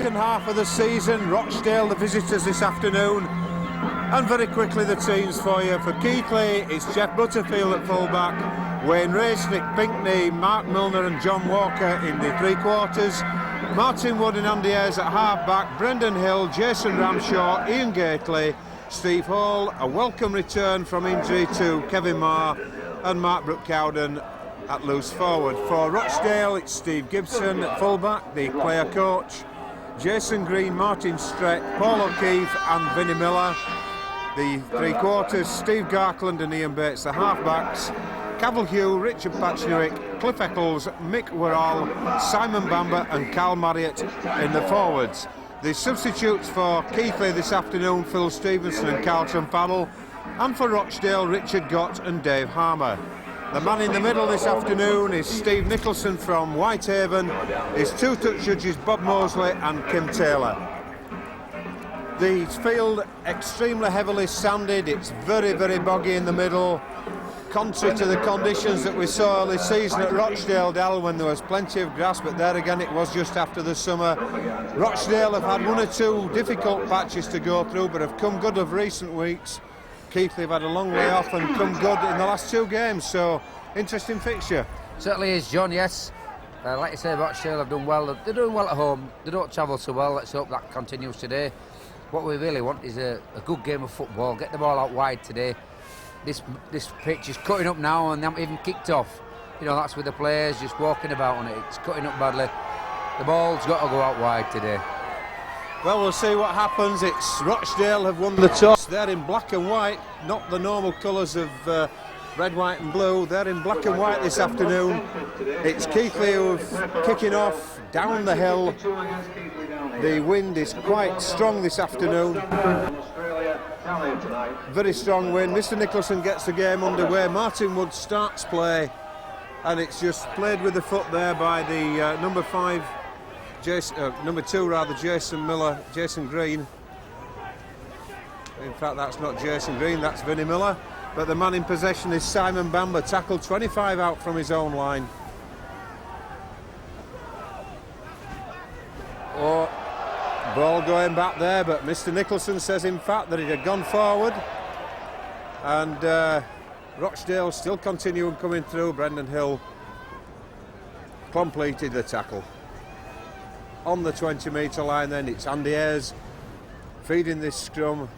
second half of the season. Rochdale, the visitors this afternoon. And very quickly the teams for you. For Keighley, it's Jeff Butterfield at full-back, Wayne Race, Nick Pinkney, Mark Milner and John Walker in the three-quarters, Martin Wood and Andy Ayres at half-back, Brendan Hill, Jason Ramshaw, Ian Gately, Steve Hall, a welcome return from injury to Kevin Marr, and Mark Brook-Cowden at loose forward. For Rochdale, it's Steve Gibson at full-back, the player coach, Jason Green, Martin Strett, Paul O'Keefe and Vinnie Miller. The three-quarters, Steve Garkland and Ian Bates, the half-backs, Cavill Hugh, Richard Patchnewick, Cliff Eccles, Mick Worrall, Simon Bamber and Carl Marriott in the forwards. The substitutes for Keighley this afternoon, Phil Stevenson and Carlton Farrell, and for Rochdale, Richard Gott and Dave Harmer. The man in the middle this afternoon is Steve Nicholson from Whitehaven. His two-touch judges Bob Mosley and Kim Taylor. The field extremely heavily sanded, it's very, very boggy in the middle, contrary to the conditions that we saw early season at Rochdale, Dal, when there was plenty of grass, but there again it was just after the summer. Rochdale have had one or two difficult patches to go through, but have come good of recent weeks. Keighley have had a long way off and come good in the last two games, so interesting fixture. Certainly is, John, yes. Like you say, Rochdale have done well. They're doing well at home. They don't travel so well. Let's hope that continues today. What we really want is a good game of football. Get the ball out wide today. This pitch is cutting up now and they haven't even kicked off. You know, that's with the players just walking about on it. It's cutting up badly. The ball's got to go out wide today. Well, we'll see what happens. It's Rochdale have won the toss. They're in black and white, not the normal colours of red, white and blue. They're in black and white this afternoon. It's Keighley who's kicking off down the hill. The wind is quite strong this afternoon. Very strong wind. Mr. Nicholson gets the game underway. Martin Wood starts play, and it's just played with the foot there by the number 2 rather, Jason Green. In fact, that's not Jason Green, that's Vinnie Miller. But the man in possession is Simon Bamber, tackled 25 out from his own line. Oh, ball going back there, but Mr. Nicholson says in fact that it had gone forward. And Rochdale still continuing coming through. Brendan Hill completed the tackle. On the 20-metre line then, it's Andy Ayres feeding this scrum.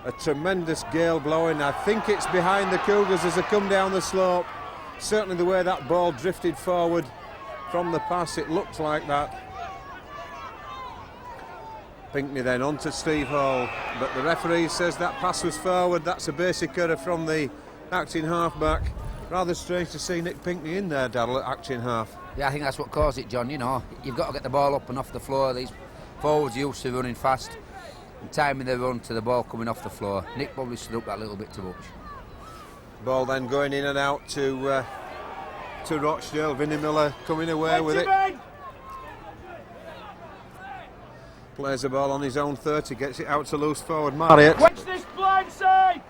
A tremendous gale blowing. I think it's behind the Cougars as they come down the slope. Certainly the way that ball drifted forward from the pass, it looked like that. Pinkney then on to Steve Hall, but the referee says that pass was forward. That's a basic error from the acting half-back. Rather strange to see Nick Pinkney in there, Daryl, at acting half. Yeah, I think that's what caused it, John. You know, you've got to get the ball up and off the floor. These forwards are used to running fast and timing their run to the ball coming off the floor. Nick probably stood up that little bit too much. Ball then going in and out to Rochdale. Vinnie Miller coming away with it. Plays the ball on his own 30, gets it out to loose forward Marriott. Watch this blind side!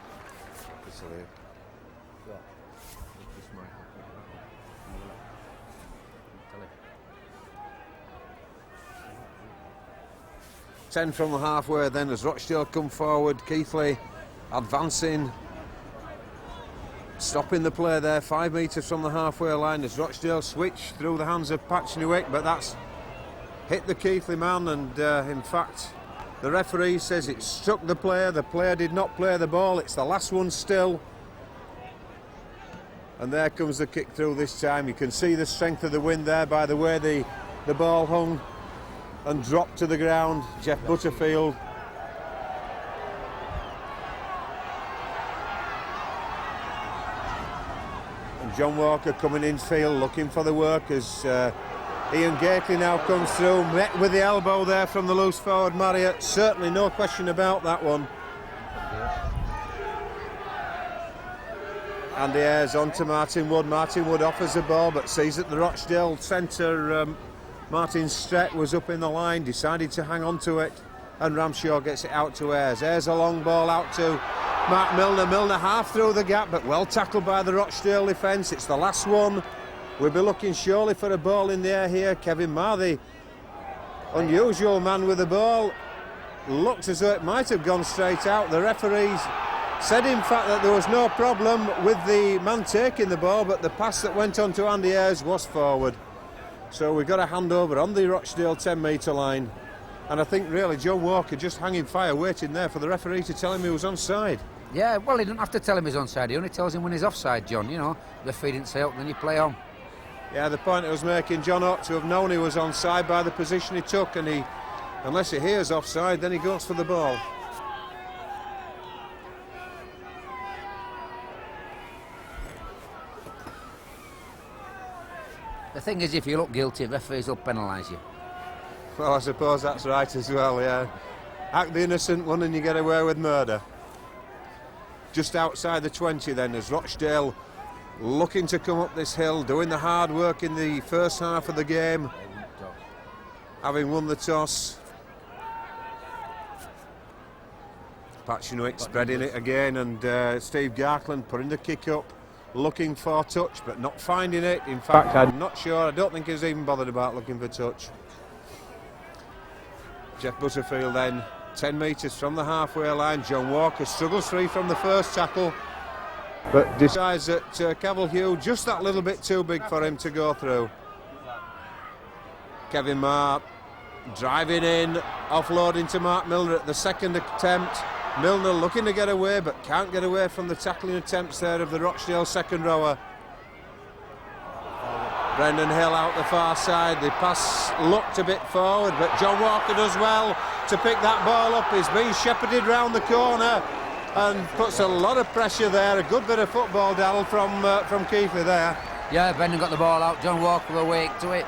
10 from the halfway then as Rochdale come forward. Keighley advancing, stopping the play there 5 metres from the halfway line as Rochdale switch through the hands of Patchnewick, but that's hit the Keighley man, and in fact the referee says it struck the player did not play the ball. It's the last one still, and there comes the kick through this time. You can see the strength of the wind there by the way the ball hung and dropped to the ground. Jeff Butterfield and John Walker coming in field looking for the work as Ian Gately now comes through, met with the elbow there from the loose forward Marriott. Certainly no question about that one. Andy Ayres on to Martin Wood. Martin Wood offers the ball but sees that the Rochdale centre Martin Strett was up in the line, decided to hang on to it, and Ramshaw gets it out to Ayres. Ayres a long ball out to Mark Milner. Milner half through the gap, but well tackled by the Rochdale defence. It's the last one. We'll be looking surely for a ball in the air here. Kevin Marr, the Unusual man with the ball. Looked as though it might have gone straight out. The referees said in fact that there was no problem with the man taking the ball, but the pass that went on to Andy Ayres was forward. So we got a handover on the Rochdale 10-metre line. And I think really John Walker just hanging fire, waiting there for the referee to tell him he was onside. Yeah, well, he doesn't have to tell him he's onside. He only tells him when he's offside, John. You know, the referee didn't say up, then you play on. Yeah, the point I was making, John ought to have known he was onside by the position he took, and he, unless he hears offside, then he goes for the ball. The thing is, if you look guilty, referees will penalise you. Well, I suppose that's right as well, yeah. Act the innocent one and you get away with murder. Just outside the 20 then, as Rochdale looking to come up this hill, doing the hard work in the first half of the game, having won the toss. Pat Chinook spreading it again, and Steve Garkland putting the kick up, looking for touch but not finding it. In fact, I'm not sure, I don't think he's even bothered about looking for touch. Jeff Butterfield then 10 metres from the halfway line. John Walker struggles free from the first tackle, but decides that Cavill just that little bit too big for him to go through. Kevin Marr driving in, offloading to Mark Milner at the second attempt. Milner looking to get away but can't get away from the tackling attempts there of the Rochdale second rower. Brendan Hill out the far side. The pass looked a bit forward, but John Walker does well to pick that ball up. He's being shepherded round the corner and puts a lot of pressure there. A good bit of football, Darrell, from Keighley there. Yeah, Brendan got the ball out. John Walker awake to it.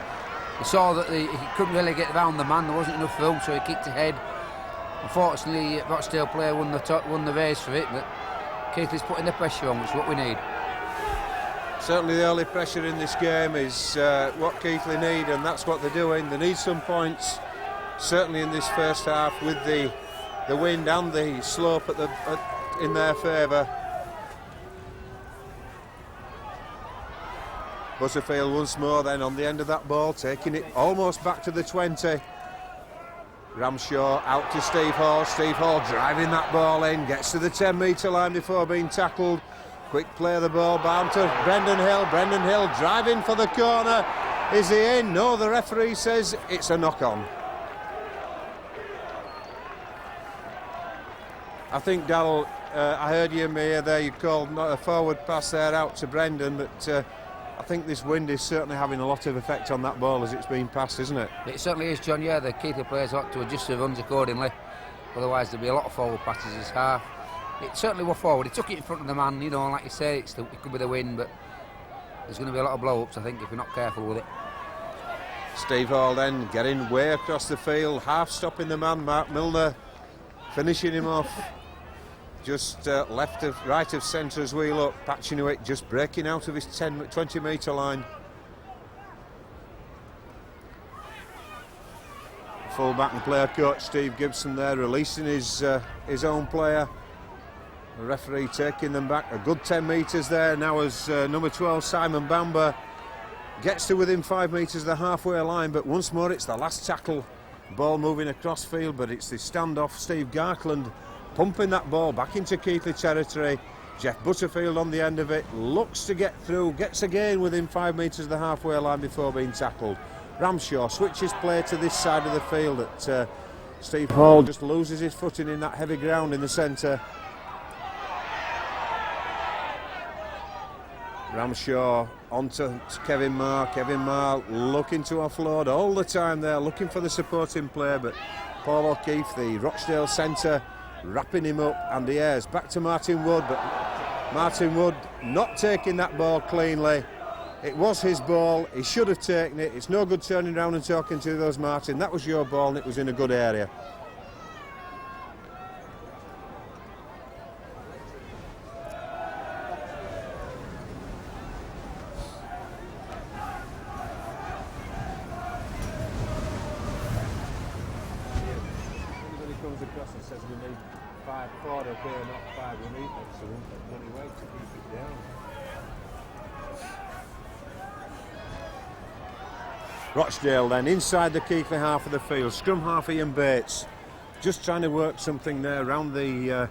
He saw that he couldn't really get around the man. There wasn't enough room, so he kicked ahead. Unfortunately, Rochdale player won the race for it, but Keighley's putting the pressure on, which is what we need. Certainly the early pressure in this game is what Keighley need, and that's what they're doing. They need some points, certainly in this first half, with the wind and the slope in their favour. Butterfield once more then on the end of that ball, taking it almost back to the 20. Ramshaw out to Steve Hall. Steve Hall driving that ball in, gets to the 10-metre line before being tackled. Quick play of the ball, bound to Brendan Hill. Brendan Hill driving for the corner. Is he in? No, the referee says it's a knock-on. I think, Darrell, I heard you in my ear there, you called not a forward pass there out to Brendan, but I think this wind is certainly having a lot of effect on that ball as it's been passed, isn't it? It certainly is, John. Yeah, the Keighley players ought to adjust their runs accordingly. Otherwise, there'll be a lot of forward passes this half. It certainly was forward. He took it in front of the man, you know, like you say, it could be the wind, but there's going to be a lot of blow-ups, I think, if we're not careful with it. Steve Hall then getting way across the field, half stopping the man, Mark Milner, finishing him off. Just right of centre as we look. Pat Chinook just breaking out of his 20-metre line. Full-back and player coach Steve Gibson there releasing his own player. The referee taking them back a good 10 metres there. Now as number 12 Simon Bamber gets to within 5 metres of the halfway line, but once more it's the last tackle. Ball moving across field, but it's the standoff. Steve Garkland pumping that ball back into Keighley territory. Jeff Butterfield on the end of it, looks to get through, gets again within 5 metres of the halfway line before being tackled. Ramshaw switches play to this side of the field at Steve Hall just loses his footing in that heavy ground in the centre. Ramshaw onto Kevin Marr. Kevin Marr looking to offload all the time there, looking for the supporting player, but Paul O'Keefe, the Rochdale centre, wrapping him up. Andy Ayres back to Martin Wood, but Martin Wood not taking that ball cleanly. It was his ball, he should have taken it. It's no good turning around and talking to those, Martin. That was your ball and it was in a good area. Everybody comes across and says we need 5 forward up here, not 5. We need excellent money weight to keep it down. Rochdale then inside the Keighley half of the field. Scrum half Ian Bates. Just trying to work something there round the,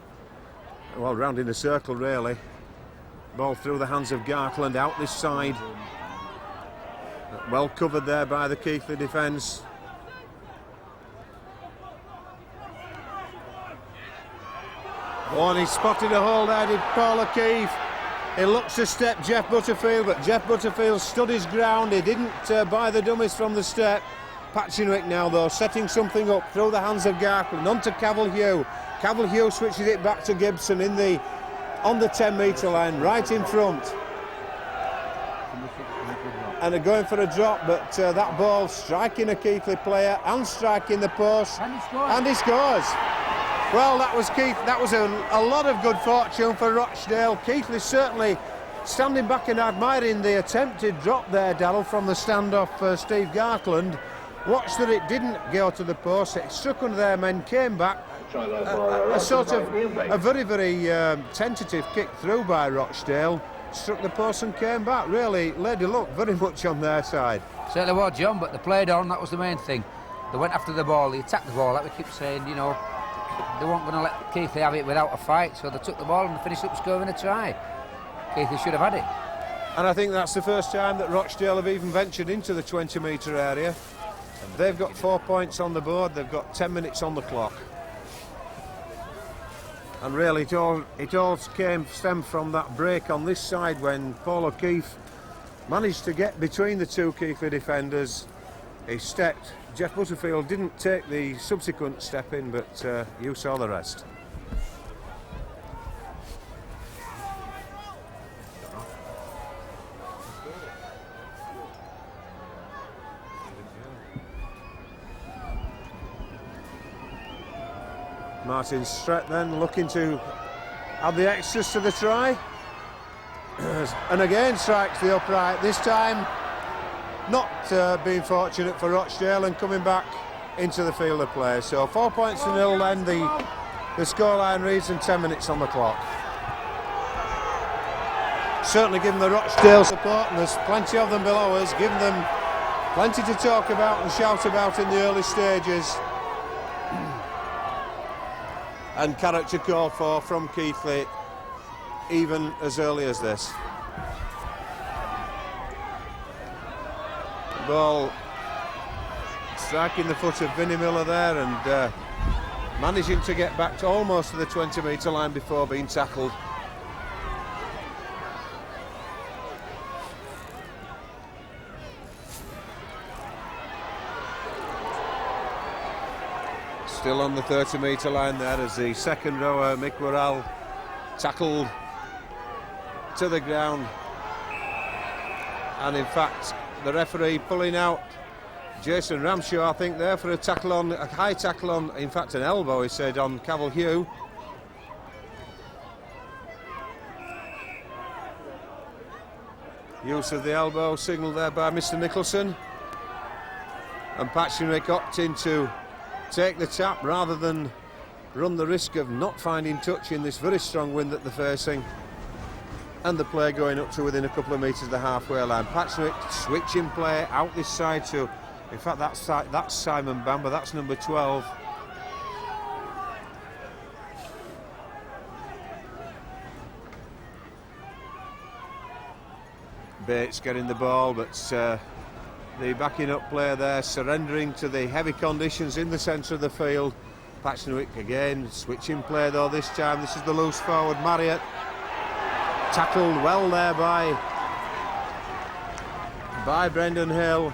round in a circle really. Ball through the hands of Gartland out this side. Well covered there by the Keighley defence. Oh, and he spotted a hole there, did Paul O'Keefe. He looks to step Jeff Butterfield, but Jeff Butterfield stood his ground. He didn't buy the dummies from the step. Patchenwick now, though, setting something up through the hands of Gartland. On to Cavill-Hugh. Cavill-Hugh switches it back to Gibson on the 10-metre line, right in front. And they're going for a drop, but that ball striking a Keighley player and striking the post. And he scores. Well, that was a lot of good fortune for Rochdale. Keighley certainly standing back and admiring the attempted drop there, Darrell, from the standoff for Steve Gartland. Watched that it didn't go to the post. It struck under their men, came back. A sort of a very, very tentative kick through by Rochdale. Struck the post and came back. Really laid a look very much on their side. Certainly was, John, but they played on. That was the main thing. They went after the ball. They attacked the ball. Like we keep saying, you know, they weren't going to let Keighley have it without a fight. So they took the ball and they finished up scoring a try. Keighley should have had it. And I think that's the first time that Rochdale have even ventured into the 20-metre area. They've got 4 points on the board. They've got 10 minutes on the clock. And really it all stemmed from that break on this side when Paul O'Keefe managed to get between the two Keighley defenders. He stepped. Jeff Butterfield didn't take the subsequent step in, but you saw the rest. Martin Stret then looking to add the extras to the try. And again strikes the upright. This time not being fortunate for Rochdale and coming back into the field of play. So 4 points to nil then. The scoreline reads and 10 minutes on the clock. Certainly giving the Rochdale support, and there's plenty of them below us, giving them plenty to talk about and shout about in the early stages. And character called for from Keighley even as early as this. Ball striking the foot of Vinnie Miller there and managing to get back to almost to the 20-metre line before being tackled. Still on the 30-metre line there as the second rower, Mick Worrell, tackled to the ground. And in fact, the referee pulling out Jason Ramshaw, I think, there for a high tackle on, in fact, an elbow, he said, on Cavill-Hugh. Use of the elbow signalled there by Mr. Nicholson. And Patchenwick opting to take the tap rather than run the risk of not finding touch in this very strong wind that they're facing, and the play going up to within a couple of metres of the halfway line. Patchwick switching play out this side to, in fact that's Simon Bamber, that's number 12. Bates getting the ball, but the backing up player there surrendering to the heavy conditions in the centre of the field. Patchwick again switching play though this time. This is the loose forward Marriott, tackled well there by Brendan Hill,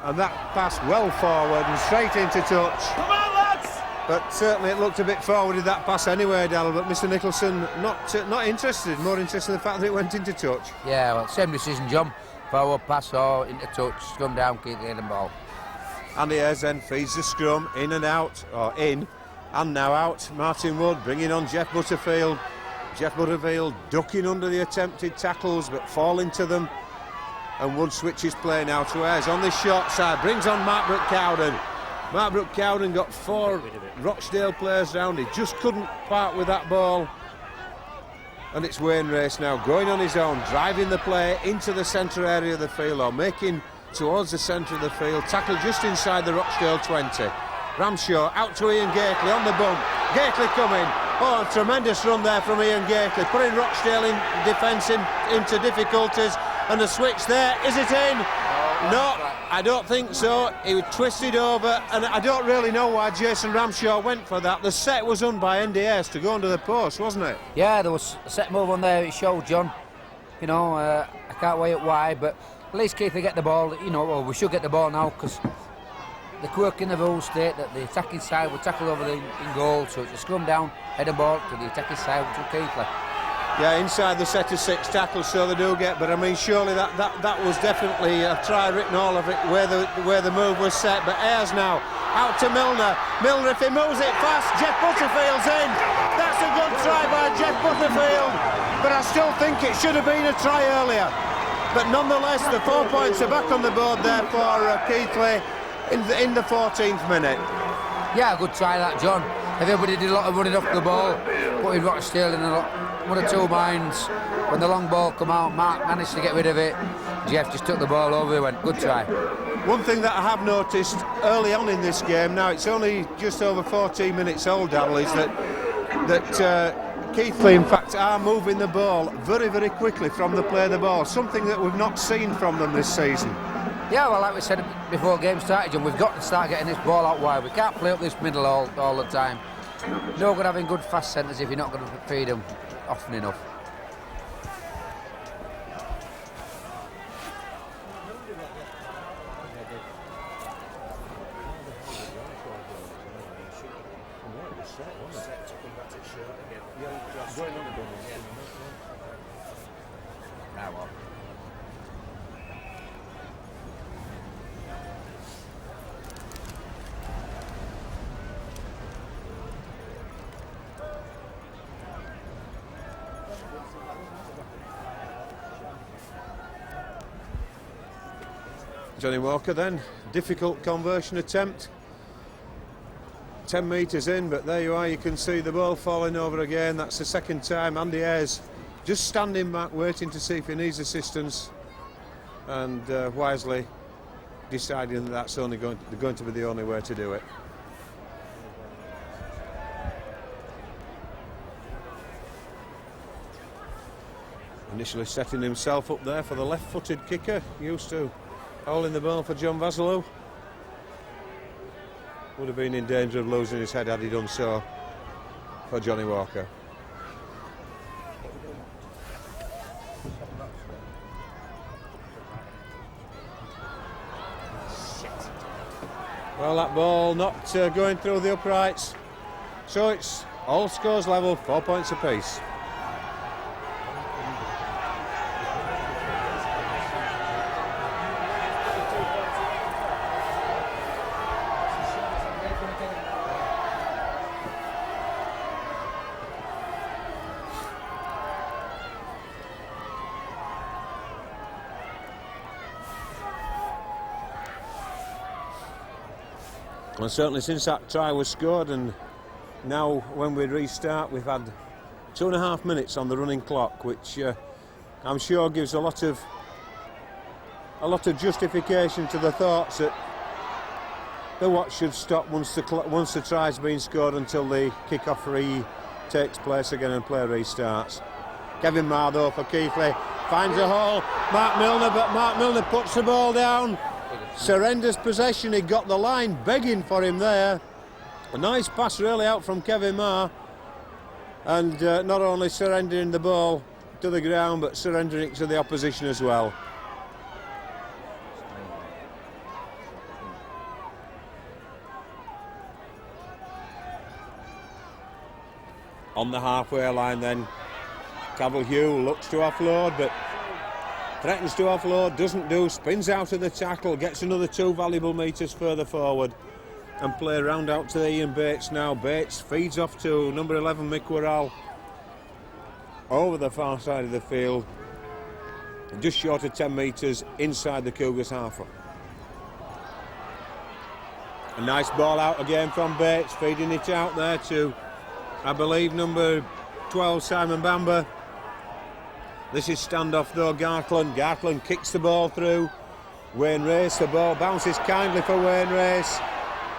and that passed well forward and straight into touch. Come on, lads! But certainly it looked a bit forward in that pass anyway, Darrell, but Mr. Nicholson not interested, more interested in the fact that it went into touch. Yeah, well, same decision, John. Forward pass or into touch, scrum down, keep the ball. Andy Ayres then feeds the scrum in and out, or in and now out. Martin Wood bringing on Jeff Butterfield. Jeff Butterfield ducking under the attempted tackles but falling to them. And Wood switches play now to Ayres on this short side, brings on Mark Brooke-Cowden. Mark Brooke-Cowden got 4 Rochdale players round. He just couldn't part with that ball. And it's Wayne Race now going on his own, driving the play into the centre area of the field, or making towards the centre of the field, tackled just inside the Rochdale 20. Ramshaw out to Ian Gately on the bump. Gately coming. Oh, a tremendous run there from Ian Gately, putting Rochdale in defence into difficulties. And the switch there, is it in? No, I don't think so. He was twisted over, and I don't really know why Jason Ramshaw went for that. The set was on by NDS to go under the post, wasn't it? Yeah, there was a set move on there, it showed, John. You know, I can't weigh it why, but at least Keighley get the ball. You know, well, we should get the ball now, because the quirk in the rules state that the attacking side will tackle over in goal, so it's a scrum down, head and ball to the attacking side, which will Keighley. Yeah, inside the set of 6 tackles, so they do get. But I mean, surely that was definitely a try written all of it where the move was set. But Ayres now out to Milner. Milner, if he moves it fast, Jeff Butterfield's in. That's a good try by Jeff Butterfield. But I still think it should have been a try earlier. But nonetheless, the 4 points are back on the board there for Keighley in the 14th minute. Yeah, good try that, John. Everybody did a lot of running off the ball, putting Rochdale in one or two minds. When the long ball come out, Mark managed to get rid of it. Jeff just took the ball over and went, good try. One thing that I have noticed early on in this game, now it's only just over 14 minutes old, Darrell, is that Keighley, in fact, are moving the ball very, very quickly from the play of the ball, something that we've not seen from them this season. Yeah, well, like we said before game started, John, we've got to start getting this ball out wide. We can't play up this middle all the time. No good having good fast centres if you're not going to feed them often enough. Johnny Walker then, difficult conversion attempt. 10 metres in, but there you are, you can see the ball falling over again. That's the second time. Andy Ayres just standing back, waiting to see if he needs assistance, and wisely deciding that that's only going to be the only way to do it. Initially setting himself up there for the left-footed kicker, used to holding the ball for John Vassalou. Would have been in danger of losing his head had he done so for Johnny Walker. Well, that ball not going through the uprights. So it's all scores level, 4 points apiece. And certainly since that try was scored, and now when we restart, we've had 2.5 minutes on the running clock, which I'm sure gives a lot of justification to the thoughts that the watch should stop once the try's been scored until the kick-off takes place again and play restarts. Kevin Marr though for Keighley finds a hole. Mark Milner, but Mark Milner puts the ball down. Surrenders possession. He got the line begging for him there. A nice pass really out from Kevin Marr, and not only surrendering the ball to the ground but surrendering it to the opposition as well. On the halfway line then, Cavill-Hugh looks to offload but threatens to offload, doesn't do, spins out of the tackle, gets another 2 valuable metres further forward, and play round out to Ian Bates now. Bates feeds off to number 11 Mick Worrell over the far side of the field, just short of 10 metres inside the Cougars half. A nice ball out again from Bates, feeding it out there to, I believe, number 12 Simon Bamber. This is standoff though. Gartland kicks the ball through. Wayne Race. The ball bounces kindly for Wayne Race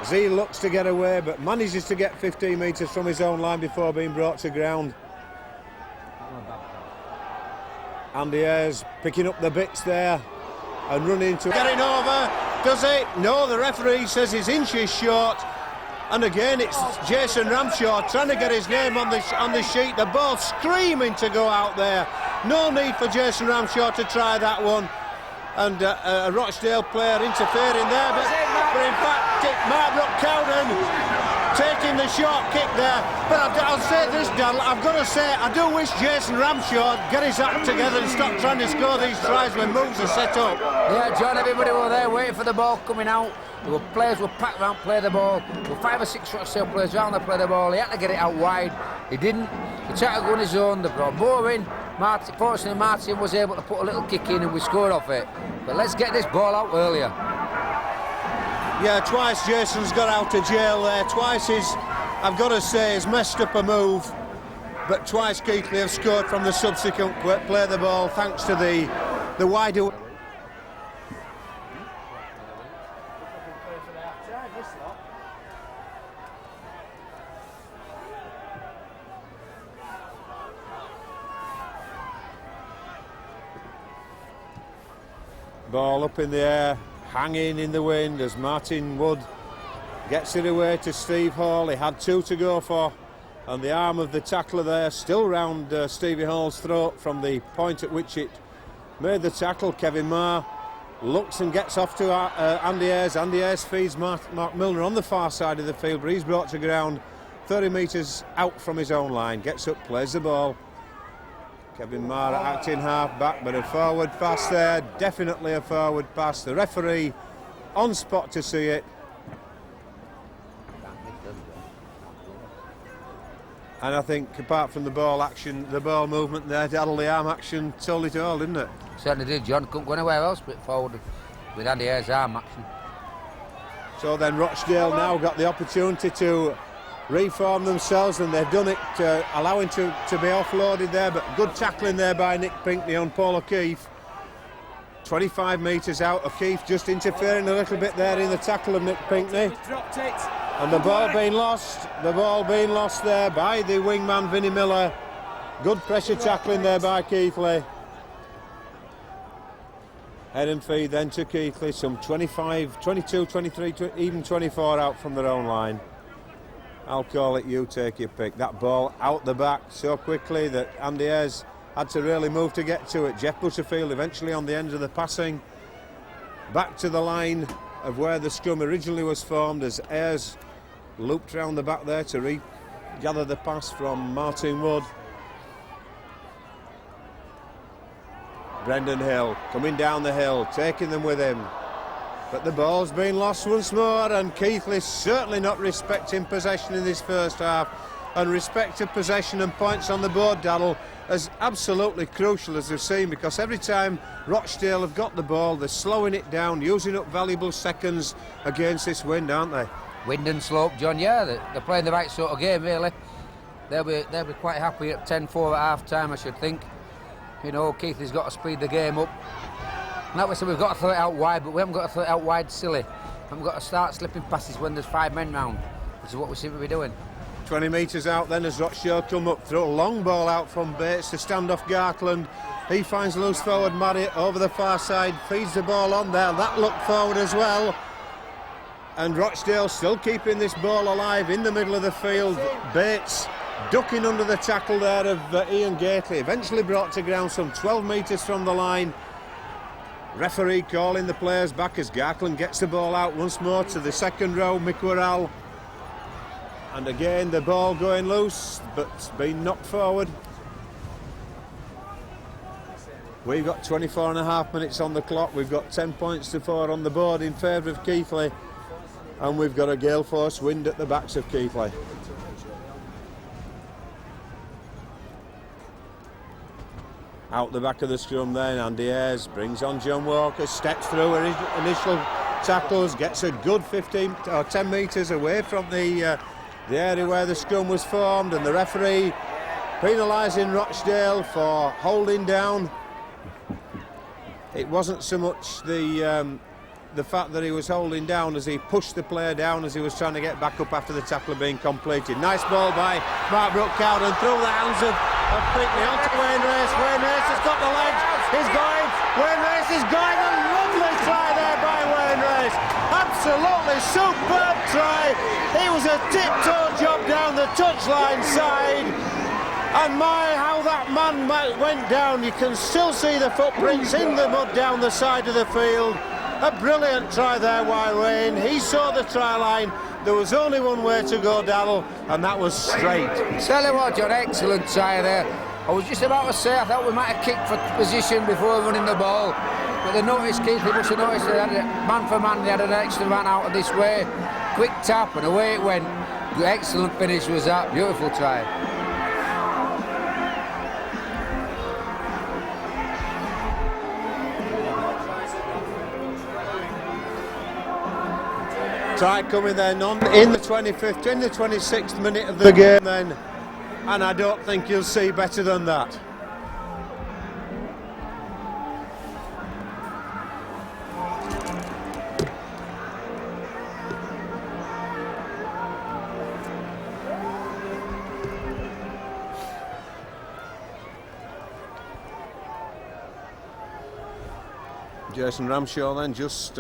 as he looks to get away, but manages to get 15 metres from his own line before being brought to ground. Andy Ayres picking up the bits there and running into... Getting over, does it? No, the referee says he's inches short. And again, it's Jason Ramshaw trying to get his name on the sheet. The ball screaming to go out there. No need for Jason Ramshaw to try that one. And a Rochdale player interfering there, but in fact, Mark Cowden taking the short kick there. But I'll say this, Dal, I've got to say, I do wish Jason Ramshaw would get his act together and stop trying to score these tries when moves are set up. Yeah, John, everybody were there waiting for the ball coming out. Players were packed around, play the ball. There were 5 or 6 Rochdale players around to play the ball. He had to get it out wide. He didn't. He tried to go on his own. They brought more in. Fortunately, Martin was able to put a little kick in and we scored off it. But let's get this ball out earlier. Yeah, twice Jason's got out of jail there. Twice I've got to say, he's messed up a move. But twice Keighley have scored from the subsequent play the ball thanks to the wider... Ball up in the air, hanging in the wind as Martin Wood gets it away to Steve Hall. He had 2 to go for, and the arm of the tackler there still round Stevie Hall's throat from the point at which it made the tackle. Kevin Marr looks and gets off to Andy Ayres. Andy Ayres feeds Mark Milner on the far side of the field, but he's brought to ground 30 metres out from his own line. Gets up, plays the ball. Kevin Marr acting half back, but a forward pass there, definitely a forward pass. The referee on spot to see it. And I think apart from the ball action, the ball movement there, the arm action told it all, didn't it? Certainly did, John. Couldn't go anywhere else but forward with Andy Ayres' arm action. So then Rochdale now got the opportunity to reform themselves, and they've done it, allowing to be offloaded there, but good tackling there by Nick Pinkney on Paul O'Keefe. 25 metres out, O'Keefe just interfering a little bit there in the tackle of Nick Pinkney. And the ball being lost there by the wingman Vinnie Miller. Good pressure tackling there by Keighley. Head and feed then to Keighley, some 25, 22, 23, even 24 out from their own line. I'll call it, you take your pick. That ball out the back so quickly that Andy Ayres had to really move to get to it. Jeff Butterfield eventually on the end of the passing. Back to the line of where the scrum originally was formed as Ayres looped round the back there to regather the pass from Martin Wood. Brendan Hill coming down the hill, taking them with him. But the ball's been lost once more, and Keighley certainly not respecting possession in this first half. And respect of possession and points on the board, Daryl, is absolutely crucial, as we've seen, because every time Rochdale have got the ball, they're slowing it down, using up valuable seconds against this wind, aren't they? Wind and slope, John, yeah, they're playing the right sort of game, really. They'll be quite happy at 10-4 at half-time, I should think. You know, Keighley's got to speed the game up. Like we said, we've got to throw it out wide, but we haven't got to throw it out wide silly. We haven't got to start slipping passes when there's 5 men round, which is what we seem to be doing. 20 metres out then as Rochdale come up, throw a long ball out from Bates to stand off Gartland. He finds loose forward Marriott over the far side, feeds the ball on there, that looked forward as well. And Rochdale still keeping this ball alive in the middle of the field. Bates ducking under the tackle there of Ian Gately, eventually brought to ground some 12 metres from the line. Referee calling the players back as Gartland gets the ball out once more to the second row, Mick Worrell. And again the ball going loose, but being knocked forward. We've got 24.5 minutes on the clock. We've got 10 points to 4 on the board in favour of Keighley. And we've got a gale force wind at the backs of Keighley. Out the back of the scrum then, Andy Ayres brings on John Walker, steps through his initial tackles, gets a good 15 or 10 metres away from the area where the scrum was formed, and the referee penalising Rochdale for holding down it wasn't so much the fact that he was holding down as he pushed the player down as he was trying to get back up after the tackle had been completed. Nice ball by Mark Brookcowden through the hands of Pinckney onto Wayne Race. Wayne Race has got the legs. He's going. Wayne Race is going. A lovely try there by Wayne Race. Absolutely superb try. He was a tiptoe job down the touchline side. And my, how that man went down. You can still see the footprints in the mud down the side of the field. A brilliant try there by Wayne. He saw the try line. There was only one way to go, Darrell, and that was straight. Tell you what, John, excellent try there. I was just about to say I thought we might have kicked for position before running the ball, but they noticed, Keighley must have noticed that man for man they had an extra man out of this way. Quick tap and away it went. The excellent finish was that. Beautiful try. Try coming then on in the 25th, in the 26th minute of the game then, and I don't think you'll see better than that. Jason Ramshaw then just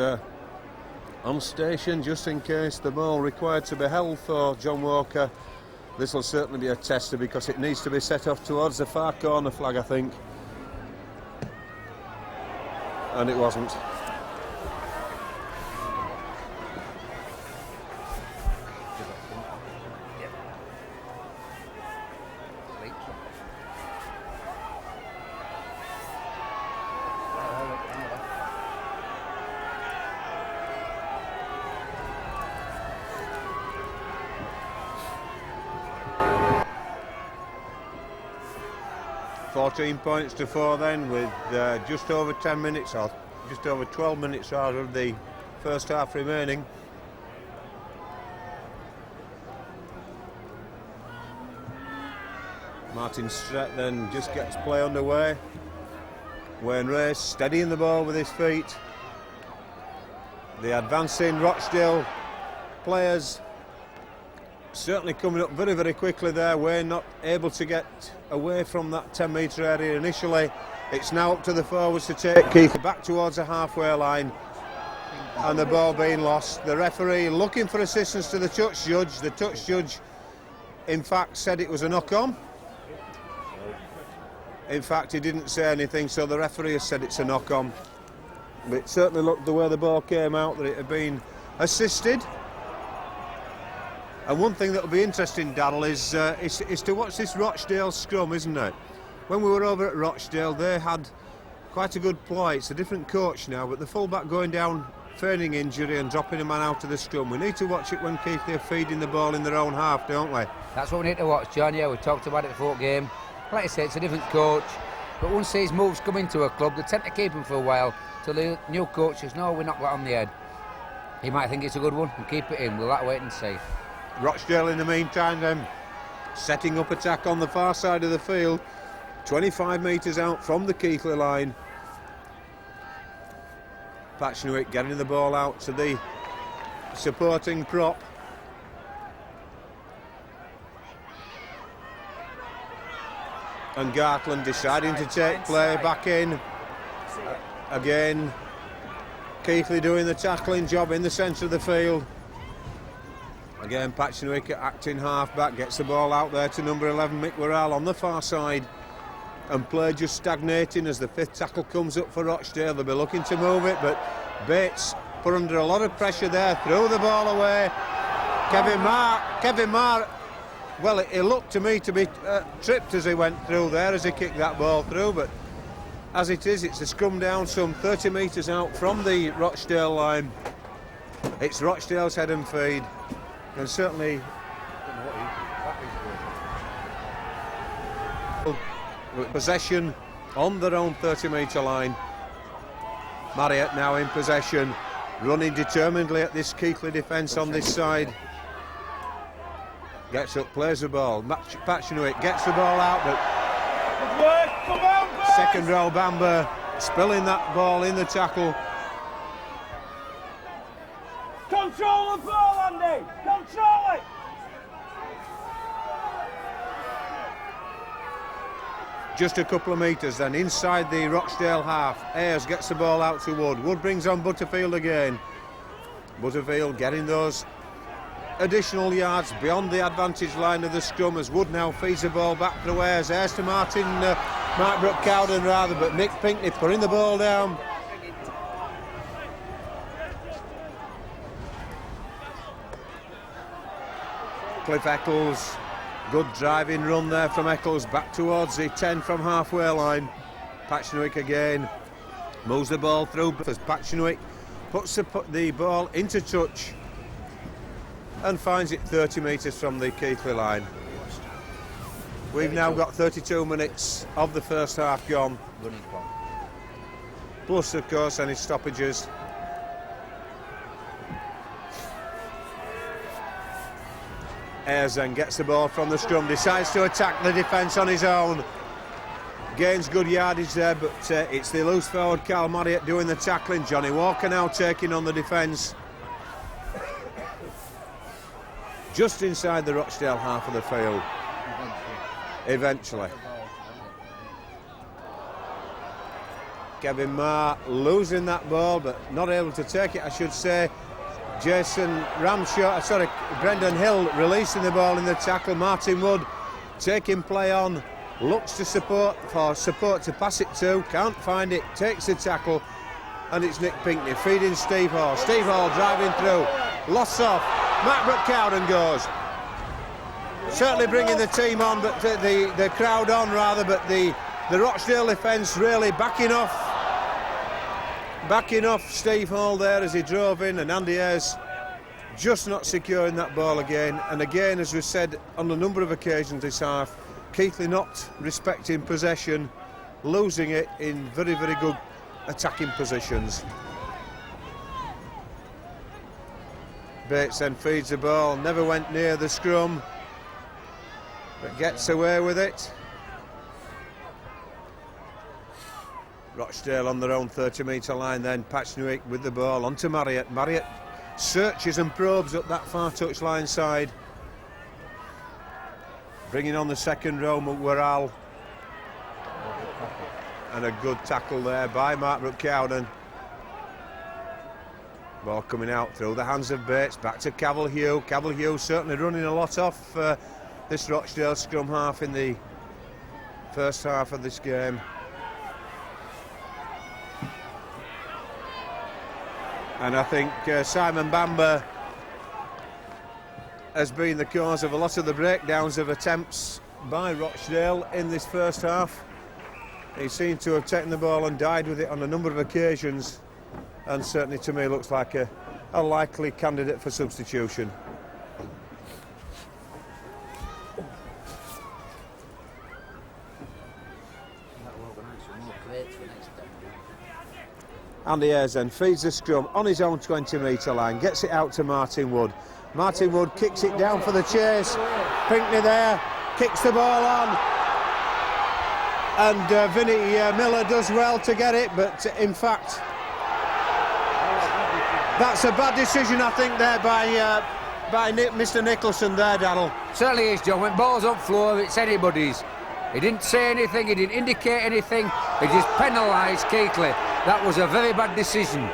on station, just in case the ball required to be held for John Walker. This will certainly be a tester because it needs to be set off towards the far corner flag, I think. And it wasn't. Points to 4 then, with just over 10 minutes or just over 12 minutes rather of the first half remaining. Martin Stret then just gets play underway. Wayne Race steadying the ball with his feet. The advancing Rochdale players certainly coming up very, very quickly there. Wayne not able to get away from that 10-metre area initially. It's now up to the forwards to take Keith back towards the halfway line, and the ball being lost. The referee looking for assistance to the touch judge. The touch judge in fact said it was a knock-on. In fact, he didn't say anything, so the referee has said it's a knock-on. But it certainly looked the way the ball came out that it had been assisted. And one thing that will be interesting, Darrell, is to watch this Rochdale scrum, isn't it? When we were over at Rochdale, they had quite a good ploy. It's a different coach now, but the fullback going down, feigning injury and dropping a man out of the scrum. We need to watch it when Keith are feeding the ball in their own half, don't we? That's what we need to watch, John. Yeah, we talked about it before the game. Like I say, it's a different coach, but once these moves come into a club, they tend to keep him for a while till the new coach says, no, we're not that on the head. He might think it's a good one and keep it in. We'll have to wait and see. Rochdale in the meantime then setting up attack on the far side of the field, 25 metres out from the Keighley line. Patchnewick getting the ball out to the supporting prop. And Gartland deciding to take play back in. Again, Keighley doing the tackling job in the centre of the field. Again, Patchnewick acting half-back, gets the ball out there to number 11, Mick Worrell on the far side. And play just stagnating as the fifth tackle comes up for Rochdale. They'll be looking to move it, but Bates put under a lot of pressure there, threw the ball away. Kevin Marr, well, it looked to me to be tripped as he went through there, as he kicked that ball through, but as it is, it's a scrum down some 30 metres out from the Rochdale line. It's Rochdale's head and feed. And certainly possession on their own 30-metre line. Marriott now in possession, running determinedly at this Keighley defence on this side. Gets up, plays the ball. Patchnewick gets the ball out, but second row Bamber spilling that ball in the tackle. Control the ball, Andy! Control it! Just a couple of metres then inside the Rochdale half. Ayres gets the ball out to Wood. Wood brings on Butterfield again. Butterfield getting those additional yards beyond the advantage line of the scrum as Wood now feeds the ball back to Ayres. Ayres to Mark Brooke-Cowden rather, but Nick Pinkney putting the ball down. Cliff Eccles, good driving run there from Eccles back towards the 10 from halfway line. Patchnowick again moves the ball through as Patchnowick puts the ball into touch and finds it 30 metres from the Keighley line. We've now got 32 minutes of the first half gone, plus of course any stoppages. Ayres then gets the ball from the scrum, decides to attack the defence on his own. Gains good yardage there, but it's the loose forward Carl Marriott doing the tackling. Johnny Walker now taking on the defence. Just inside the Rochdale half of the field. Eventually. Kevin Marr losing that ball, but not able to take it, I should say. Brendan Hill releasing the ball in the tackle. Martin Wood taking play on, looks to support to pass it to, can't find it, takes the tackle, and it's Nick Pinkney feeding Steve Hall. Steve Hall driving through, lost off. Mark Brooke-Cowden goes. Certainly bringing the team on, but the crowd on rather, but the Rochdale defence really backing off Steve Hall there as he drove in, and Andy Ayres just not securing that ball again. And again, as we've said on a number of occasions this half, Keighley not respecting possession, losing it in very, very good attacking positions. Bates then feeds the ball, never went near the scrum, but gets away with it. Rochdale on their own 30-metre line then. Patchnowick with the ball onto Marriott. Marriott searches and probes up that far touchline side. Bringing on the second row, Mukwaral. And a good tackle there by Mark Brooke-Cowden. Ball coming out through the hands of Bates, back to Cavill-Hugh. Cavill-Hugh certainly running a lot off this Rochdale scrum half in the first half of this game. And I think Simon Bamber has been the cause of a lot of the breakdowns of attempts by Rochdale in this first half. He seemed to have taken the ball and died with it on a number of occasions, and certainly to me looks like a likely candidate for substitution. Andy Ayres then feeds the scrum on his own 20-metre line, gets it out to Martin Wood. Martin Wood kicks it down for the chase. Pinkney there, kicks the ball on. And Vinnie Miller does well to get it, but in fact, that's a bad decision, I think, there by Mr Nicholson there, Daniel. Certainly is, John. When ball's up floor, it's anybody's. He didn't say anything, he didn't indicate anything, he just penalised Keighley. That was a very bad decision.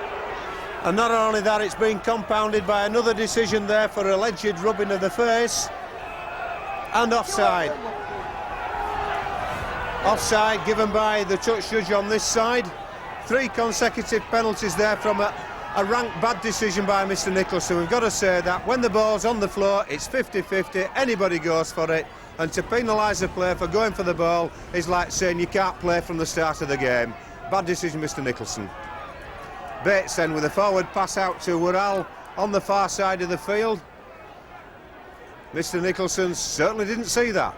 And not only that, it's been compounded by another decision there for alleged rubbing of the face and offside. Offside given by the touch judge on this side. 3 consecutive penalties there from a rank bad decision by Mr Nicholson. We've got to say that when the ball's on the floor, it's 50-50, anybody goes for it, and to penalise the player for going for the ball is like saying you can't play from the start of the game. Bad decision, Mr Nicholson. Bates then with a forward pass out to Worrell on the far side of the field. Mr Nicholson certainly didn't see that.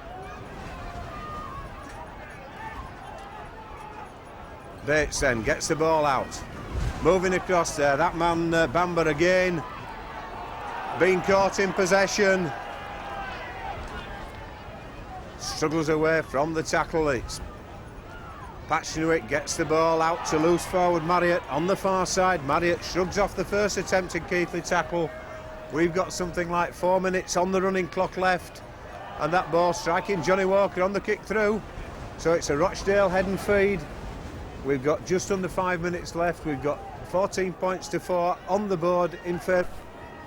Bates then gets the ball out. Moving across there, that man Bamber again, being caught in possession. Struggles away from the tackle. It's Patchnewick gets the ball out to loose forward Marriott on the far side. Marriott shrugs off the first attempted Keighley tackle. We've got something like 4 minutes on the running clock left, and that ball striking Johnny Walker on the kick through. So it's a Rochdale head and feed. We've got just under 5 minutes left. We've got 14 points to 4 on the board in favour.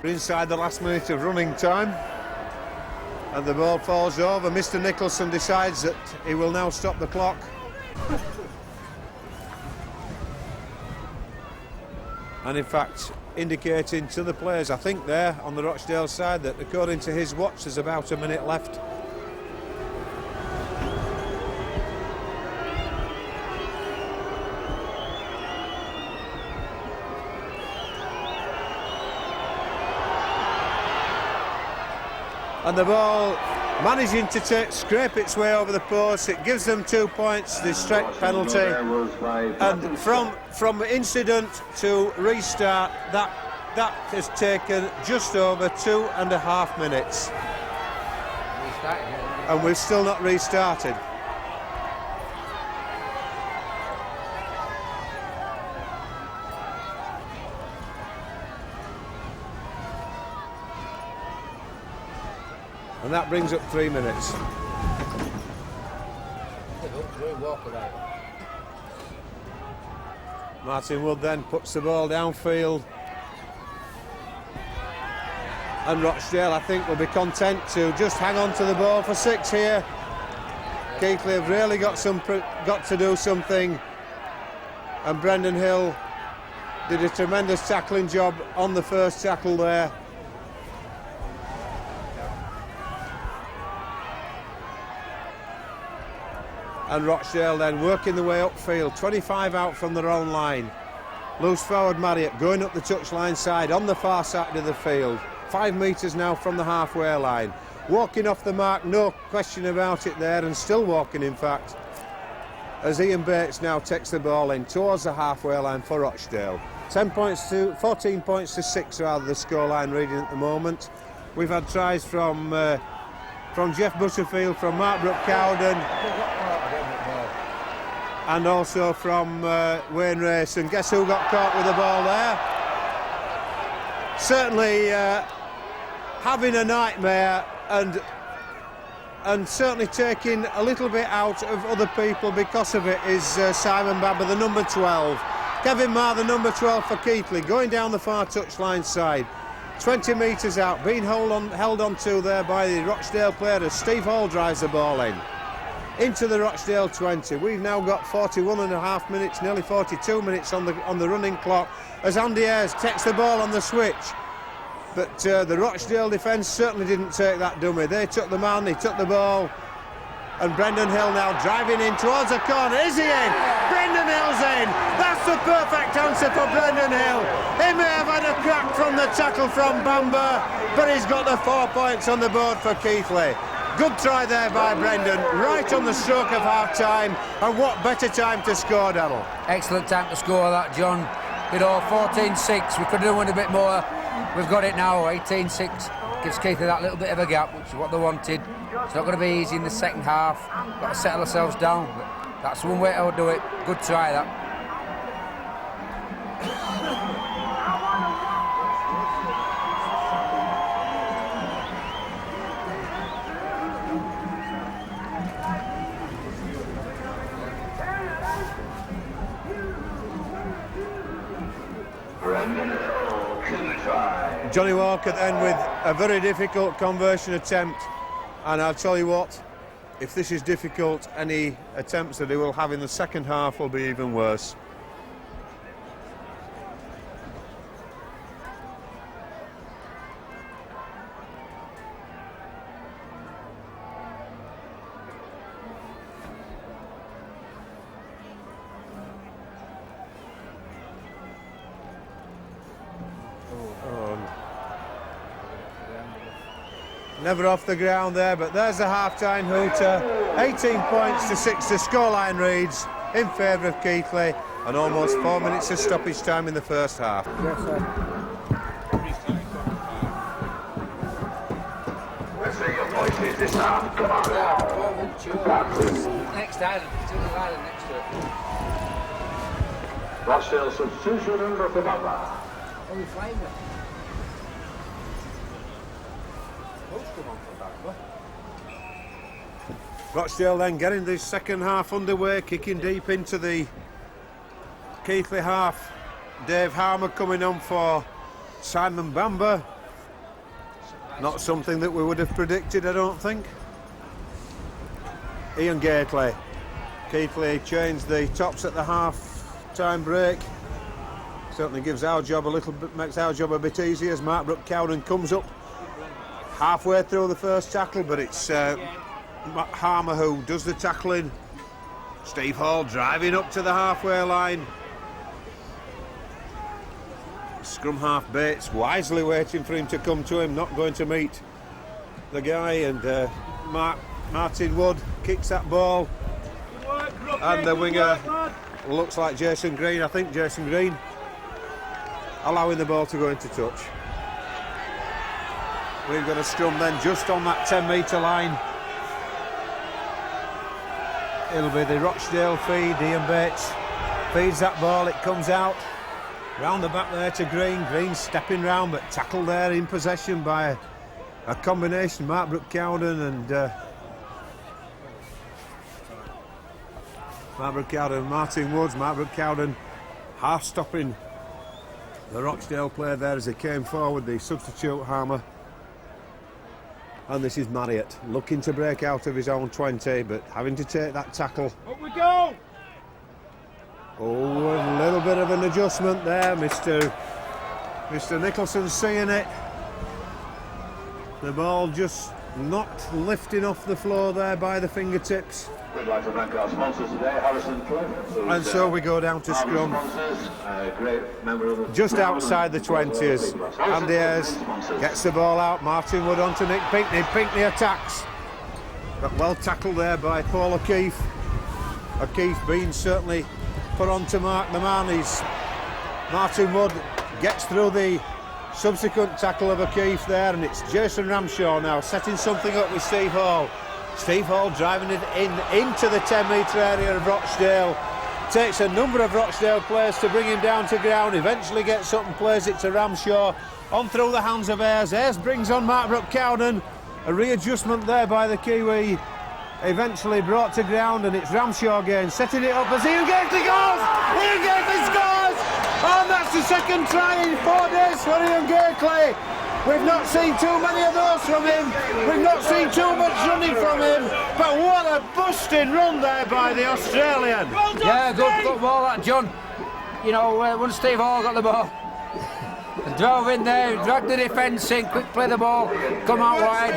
We're inside the last minute of running time, and the ball falls over. Mr. Nicholson decides that he will now stop the clock. And in fact, indicating to the players, I think there on the Rochdale side, that according to his watch there's about a minute left. And the ball managing to scrape its way over the post. It gives them 2 points, the stretch penalty. And from incident to restart, that has taken just over 2.5 minutes. And we've still not restarted. And that brings up 3 minutes. Martin Wood then puts the ball downfield. And Rochdale, I think, will be content to just hang on to the ball for 6 here. Keighley have really got to do something. And Brendan Hill did a tremendous tackling job on the first tackle there. And Rochdale then working the way upfield, 25 out from their own line. Loose forward Marriott going up the touchline side on the far side of the field. 5 metres now from the halfway line. Walking off the mark, no question about it there, and still walking in fact, as Ian Bates now takes the ball in towards the halfway line for Rochdale. 14 points to 6 rather the scoreline reading at the moment. We've had tries from Jeff Butterfield, from Mark Brook-Cowden, and also from Wayne Race. And guess who got caught with the ball there? Certainly having a nightmare, and certainly taking a little bit out of other people because of it is Simon Babber, the number 12. Kevin Marr, the number 12 for Keighley, going down the far touchline side. 20 metres out, being held on to there by the Rochdale player as Steve Hall drives the ball in. Into the Rochdale 20. We've now got 41.5 minutes, nearly 42 minutes on the running clock as Andy Ayres takes the ball on the switch. But the Rochdale defence certainly didn't take that dummy. They took the man, he took the ball. And Brendan Hill now driving in towards the corner. Is he in? Brendan Hill's in. That's the perfect answer for Brendan Hill. He may have had a crack from the tackle from Bamber, but he's got the 4 points on the board for Keighley. Good try there by Brendan, right on the stroke of half-time, and what better time to score, Darryl? Excellent time to score that, John. You know, 14-6, we could have done a bit more. We've got it now, 18-6. Gives Keighley that little bit of a gap, which is what they wanted. It's not going to be easy in the second half. Got to settle ourselves down, but that's one way to do it. Good try, that. Johnny Walker then with a very difficult conversion attempt, and I'll tell you what, if this is difficult, any attempts that he will have in the second half will be even worse. Never off the ground there, but there's the half-time hooter. 18 points to 6, the scoreline reads in favour of Keighley, and almost 4 minutes of stoppage time in the first half. Yes, sir. this half. Come on. Next island, it's on the island next to it. Rochdale substitution number for Bamba. Oh, we flying there. Boats come on for Bamba. Rochdale then getting the second half underway, kicking deep into the Keighley half. Dave Harmer coming on for Simon Bamba. Not something that we would have predicted, I don't think. Ian Gately. Keighley changed the tops at the half-time break. Certainly gives our job a little bit, makes our job a bit easier as Mark Brooke-Cowden comes up halfway through the first tackle, but it's Harmer who does the tackling. Steve Hall driving up to the halfway line. Scrum half Bates wisely waiting for him to come to him, not going to meet the guy, and Martin Wood kicks that ball, and the winger looks like Jason Green, I think Jason Green, allowing the ball to go into touch. We've got a scrum then just on that 10-metre line. It'll be the Rochdale feed. Ian Bates feeds that ball, it comes out round the back there to Green. Green stepping round, but tackled there in possession by a combination, Mark Brooke-Cowden and Martin Woods. Mark Brooke-Cowden half stopping the Rochdale player there as he came forward, the substitute Harmer. And this is Marriott looking to break out of his own 20, but having to take that tackle. Up we go! Oh, a little bit of an adjustment there, Mr. Nicholson seeing it. The ball just not lifting off the floor there by the fingertips. We'd like to thank our sponsors today, Harrison Cliff. And so we go down to scrum. Just outside the 20s. Andy Ayres gets the ball out. Martin Wood onto Nick Pinkney. Pinkney attacks. But well tackled there by Paul O'Keefe. O'Keefe being certainly put on to mark the man. Martin Wood gets through the subsequent tackle of O'Keefe there, and it's Jason Ramshaw now setting something up with Steve Hall. Steve Hall driving it into the 10-metre area of Rochdale. Takes a number of Rochdale players to bring him down to ground. Eventually gets up and plays it to Ramshaw. On through the hands of Ayres. Ayres brings on Mark Brooke-Cowden. A readjustment there by the Kiwi. Eventually brought to ground, and it's Ramshaw again, setting it up as Ian Gately goes! Ian Gately scores! And that's the second try in 4 days for Ian Gately. We've not seen too many of those from him. We've not seen too much running from him. But what a busting run there by the Australian. Well done, Yeah, good Steve. football that, John. You know, when Steve Hall got the ball, drove in there, dragged the defence in, quick play the ball, come out wide.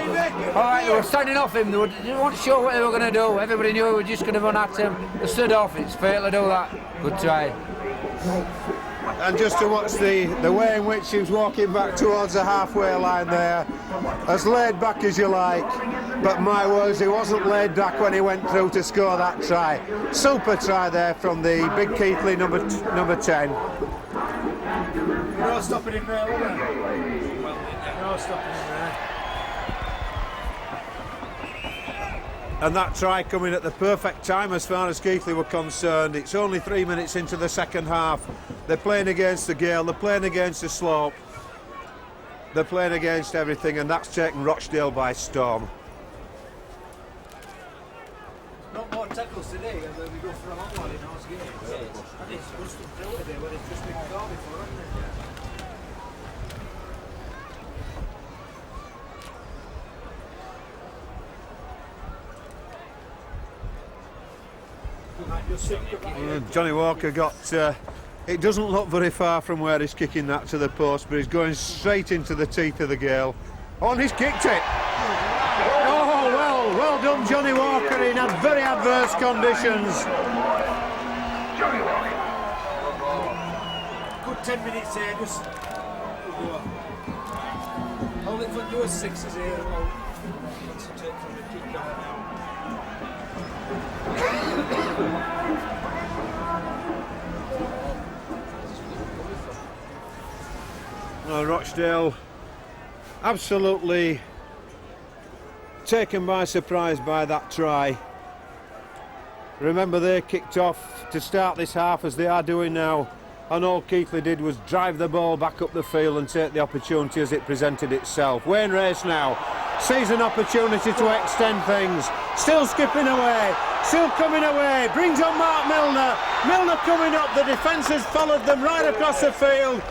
All right, they were standing off him. They weren't sure what they were going to do. Everybody knew they were just going to run at him. They stood off. It's fair to do that. Good try. And just to watch the way in which he was walking back towards the halfway line there, as laid back as you like, but my words, he wasn't laid back when he went through to score that try. Super try there from the big Keighley number 10. No stopping him there, was there? No stopping him there. And that try coming at the perfect time as far as Keighley were concerned. It's only 3 minutes into the second half. They're playing against the gale, they're playing against the slope, they're playing against everything, and that's taken Rochdale by storm. Not more tackles today, and then we go for a long one in those games. And it's busted through today, but it's just been gone before, hasn't it? Johnny Walker got, it doesn't look very far from where he's kicking that to the post, but he's going straight into the teeth of the gale. Oh, and he's kicked it! Oh, well done Johnny Walker in very adverse conditions. Johnny Walker. Good 10 minutes here, just... Hold it for your sixes here. Concentrate from the kick guard now. Well, Rochdale absolutely taken by surprise by that try. Remember, they kicked off to start this half as they are doing now, and all Keighley did was drive the ball back up the field and take the opportunity as it presented itself. Wayne Race now sees an opportunity to extend things, still skipping away, still coming away, brings on Mark Milner. Milner coming up, the defence has followed them right across the field,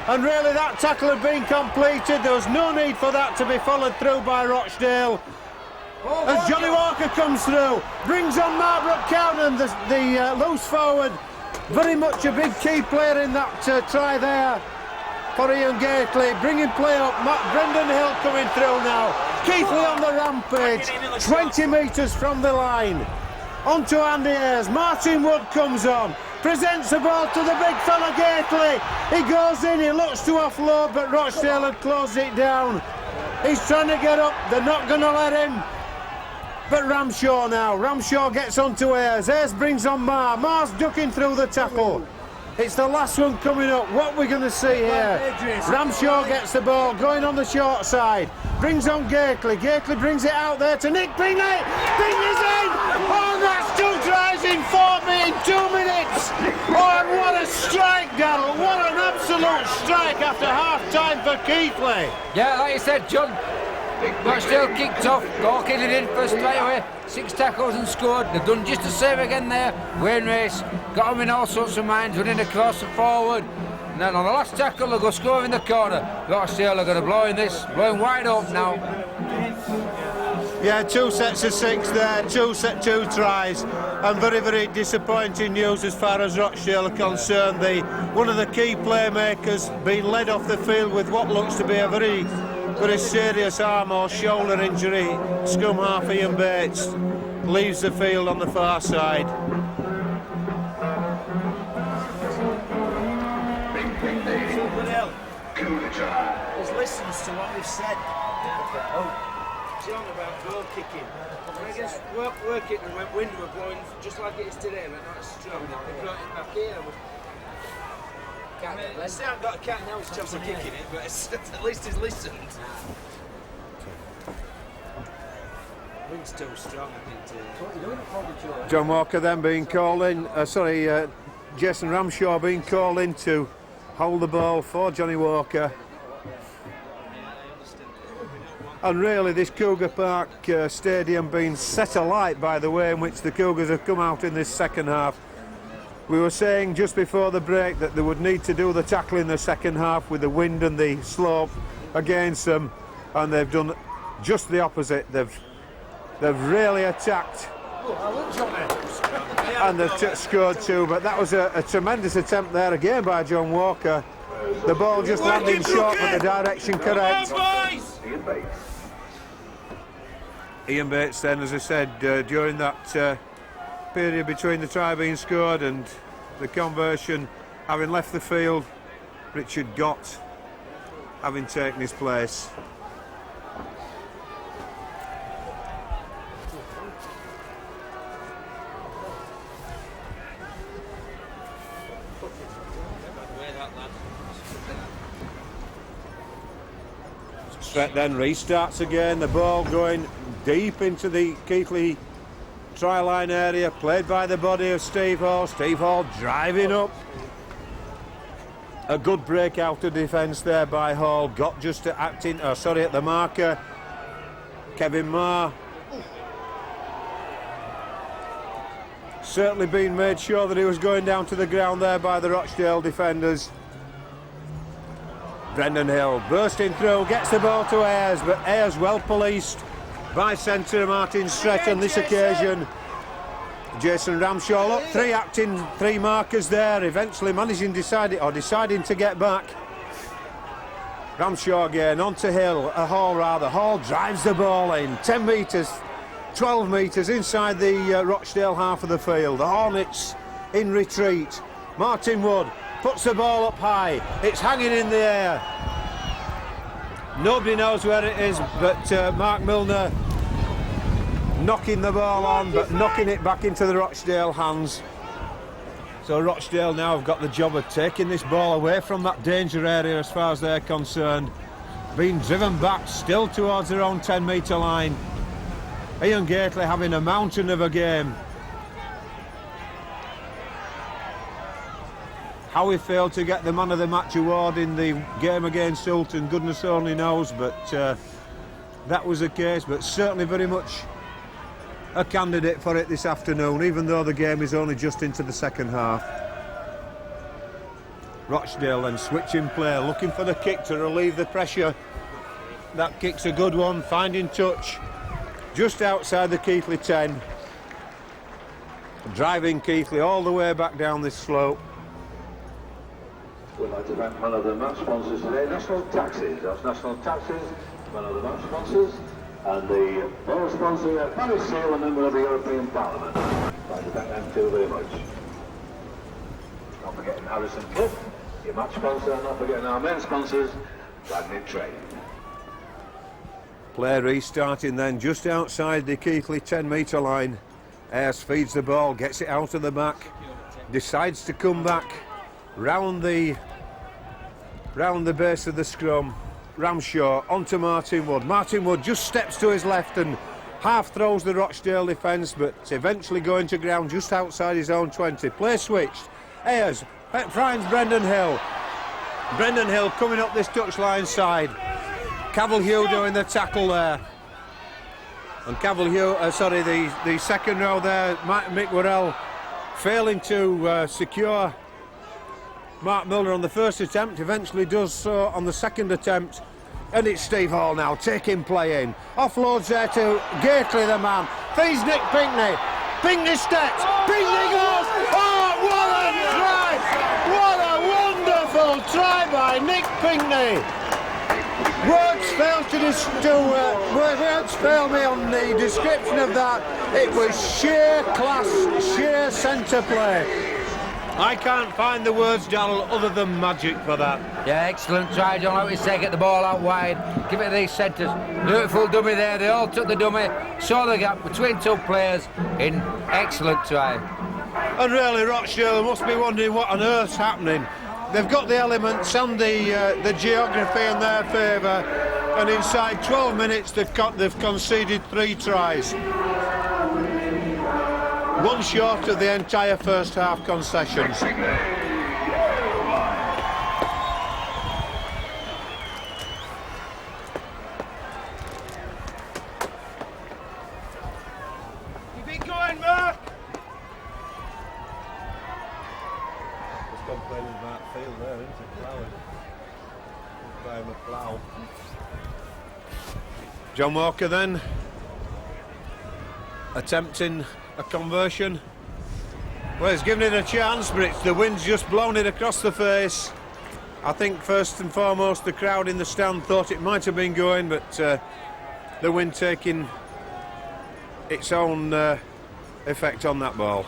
and really that tackle had been completed. There was no need for that to be followed through by Rochdale. As Johnny Walker comes through, brings on Mark Brooke-Cowden, the loose forward, very much a big key player in that try there for Ian Gately, bringing play up. Brendan Hill coming through now, Keighley on the rampage, 20 metres from the line, onto Andy Ayres. Martin Wood comes on, presents the ball to the big fella Gately, he goes in, he looks to offload, but Rochdale had closed it down. He's trying to get up, they're not going to let him. But Ramshaw now, Ramshaw gets onto Ayres, Ayres brings on Mar's ducking through the tackle. It's the last one coming up, what we're going to see here. Ramshaw gets the ball, going on the short side, brings on Gately, Gately brings it out there to Nick Pingley, Pingley's in! Oh, that's 2 tries in 2 minutes! Oh, and what a strike, Darrell, what an absolute strike after half-time for Keighley. Yeah, like you said, John, Rochdale kicked off, goal kicked it in first straight away, 6 tackles and scored. They've done just the same again there. Wayne Race got them in all sorts of minds, running across and forward. And then on the last tackle, they'll go score in the corner. Rochdale are going to blow in this, blowing wide open now. Yeah, 2 sets of 6 there, 2 tries, and very, very disappointing news as far as Rochdale are concerned. One of the key playmakers being led off the field with what looks to be a very serious arm or shoulder injury. Scum half Ian Bates leaves the field on the far side. He listens to what we've said. John about goal kicking. I guess work it and when wind were blowing just like it is today, but not as strong. They brought it back here. I say I've got a cat now, his chance of kicking it, but at least he's listened. Wind's too strong, I think. John Walker then being called in, Jason Ramshaw being called in to hold the ball for Johnny Walker. And really this Cougar Park stadium being set alight by the way in which the Cougars have come out in this second half. We were saying just before the break that they would need to do the tackle in the second half with the wind and the slope against them, and they've done just the opposite. They've really attacked and they've scored 2, but that was a tremendous attempt there again by John Walker. The ball just landing short, but the direction correct. Ian Bates then, as I said, during that period between the try being scored and the conversion, having left the field, Richard Gott having taken his place. Straight then restarts again, the ball going deep into the Keighley try line area, played by the body of Steve Hall. Steve Hall driving up. A good break out of defence there by Hall. Got just at at the marker. Kevin Marr. Certainly been made sure that he was going down to the ground there by the Rochdale defenders. Brendan Hill bursting through, gets the ball to Ayres, but Ayres well policed by centre Martin Stretch on this occasion. Jason Ramshaw, look, 3 markers there, eventually deciding to get back. Ramshaw again, onto Hall rather. Hall drives the ball in, 10 metres, 12 metres inside the Rochdale half of the field. The Hornets in retreat. Martin Wood puts the ball up high, it's hanging in the air. Nobody knows where it is, but Mark Milner knocking the ball on, but knocking it back into the Rochdale hands. So Rochdale now have got the job of taking this ball away from that danger area as far as they're concerned. Being driven back still towards their own 10-metre line. Ian Gately having a mountain of a game. How he failed to get the man of the match award in the game against Sultan, goodness only knows, but that was the case. But certainly very much a candidate for it this afternoon, even though the game is only just into the second half. Rochdale then switching play, looking for the kick to relieve the pressure. That kick's a good one, finding touch just outside the Keighley 10. Driving Keighley all the way back down this slope. We'd like to thank one of the match sponsors today, National Taxis. That's National Taxis, one of the match sponsors, and the ball sponsor, Paris Sale, a member of the European Parliament. I'd like to thank them too very much. Not forgetting Harrison Cliff, your match sponsor, and not forgetting our main sponsors, Wagner Trade. Play restarting then just outside the Keighley 10-metre line. Ayres feeds the ball, gets it out of the back, decides to come back round the base of the scrum. Ramshaw onto Martin Wood. Martin Wood just steps to his left and half throws the Rochdale defence, but eventually going to ground just outside his own 20. Play switched. Ayres finds Brendan Hill. Brendan Hill coming up this touchline side. Cavalhue doing the tackle there. And Cavalhue, the second row there, Mick Worrell failing to secure Mark Milner on the first attempt, eventually does so on the second attempt. And it's Steve Hall now taking play in. Offloads there to Gately, the man. Feeds Nick Pinkney. Pinkney steps. Pinkney goes. Oh, what a try! What a wonderful try by Nick Pinkney. Words fail me on the description of that. It was sheer class, sheer centre play. I can't find the words, Darrell, other than magic for that. Yeah, excellent try, John. Like we say, get the ball out wide, give it to these centres. Beautiful dummy there. They all took the dummy, saw the gap between two players. In excellent try. And really, Rochdale must be wondering what on earth's happening. They've got the elements and the geography in their favour, and inside 12 minutes they've conceded 3 tries. One short of the entire first half concessions. Keep it going, Mark! Just gone playing with Mark Field there, isn't it? Plowing. By him a plough. John Walker then attempting a conversion. Well, he's given it a chance, but the wind's just blown it across the face. I think first and foremost the crowd in the stand thought it might have been going, but the wind taking its own effect on that ball.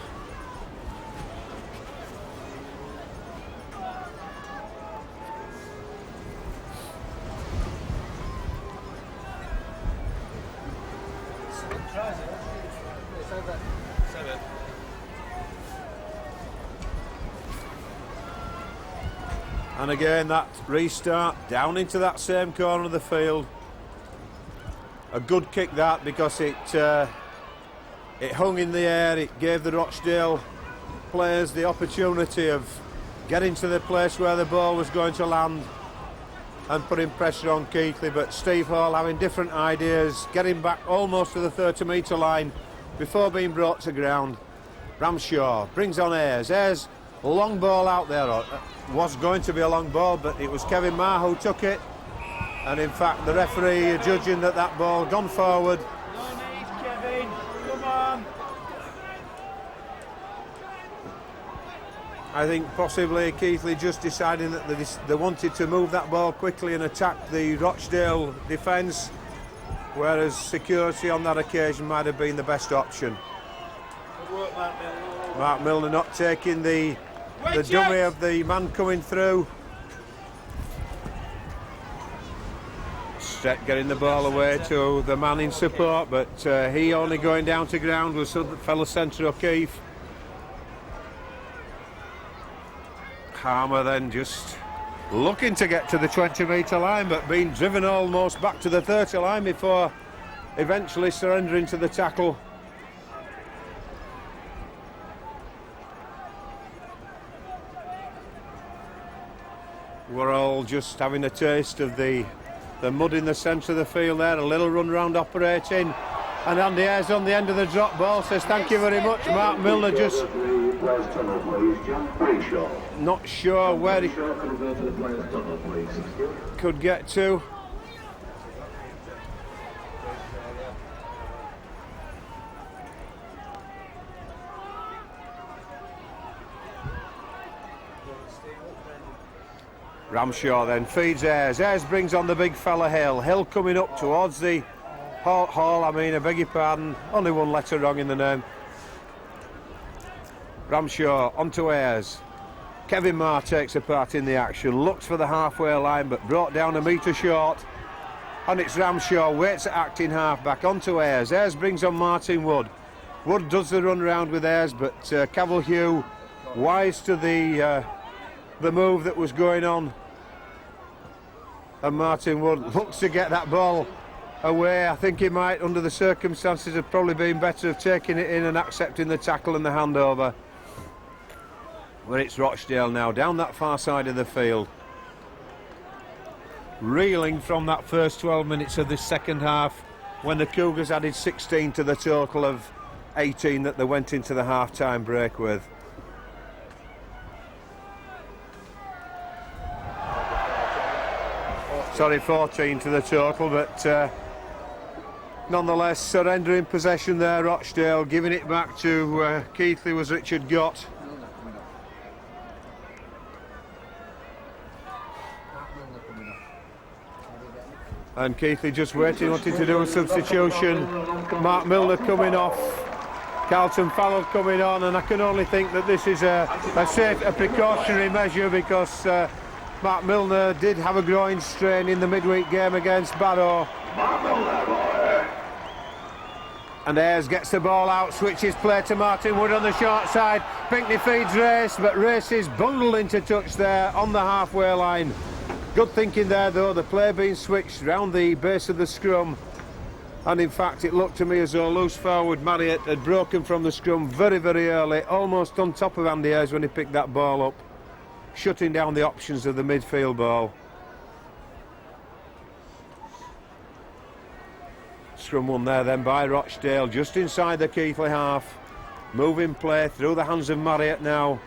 And again, that restart down into that same corner of the field. A good kick that, because it hung in the air. It gave the Rochdale players the opportunity of getting to the place where the ball was going to land and putting pressure on Keighley. But Steve Hall having different ideas, getting back almost to the 30-metre line before being brought to ground. Ramshaw brings on Ayres. Ayres, long ball out there. Was going to be a long ball, but it was Kevin Marr who took it, and in fact the referee judging that ball gone forward. No need, Kevin. Come on. I think possibly Keighley just deciding that they wanted to move that ball quickly and attack the Rochdale defence, whereas security on that occasion might have been the best option. Good work, Mark Milner. Mark Milner not taking the dummy of the man coming through. Getting the ball away to the man in support, but he only going down to ground was fellow centre O'Keefe. Harmer then just looking to get to the 20-metre line, but being driven almost back to the 30 line before eventually surrendering to the tackle. We're all just having a taste of the mud in the centre of the field there. A little run round operating, and Andy Ayres on the end of the drop ball says thank you very much. Mark Milner just not sure where he could get to. Ramshaw then feeds Ayres. Ayres brings on the big fella Hill. Hill coming up towards the Hall, I beg your pardon. Only one letter wrong in the name. Ramshaw onto Ayres. Kevin Marr takes a part in the action. Looks for the halfway line but brought down a metre short. And it's Ramshaw, waits at acting half-back onto Ayres. Ayres brings on Martin Wood. Wood does the run round with Ayres, but Cavalhue, wise to the move that was going on. And Martin Wood looks to get that ball away. I think he might, under the circumstances, have probably been better of taking it in and accepting the tackle and the handover. But it's Rochdale now, down that far side of the field. Reeling from that first 12 minutes of this second half, when the Cougars added 16 to the total of 18 that they went into the half-time break with. Sorry, 14 to the total, but nonetheless surrendering possession there, Rochdale, giving it back to Keighley was Richard Gott. And Keighley just waiting, wanting to do a substitution. Mark Milner coming off, Carlton Farrell coming on, and I can only think that this is a precautionary measure, because Mark Milner did have a groin strain in the midweek game against Barrow. And Ayres gets the ball out, switches play to Martin Wood on the short side. Pinckney feeds Race, but Race is bundled into touch there on the halfway line. Good thinking there though, the play being switched round the base of the scrum. And in fact it looked to me as though loose forward Marriott had broken from the scrum very, very early, almost on top of Andy Ayres when he picked that ball up, shutting down the options of the midfield ball. Scrum won there then by Rochdale, just inside the Keighley half. Moving play through the hands of Marriott now.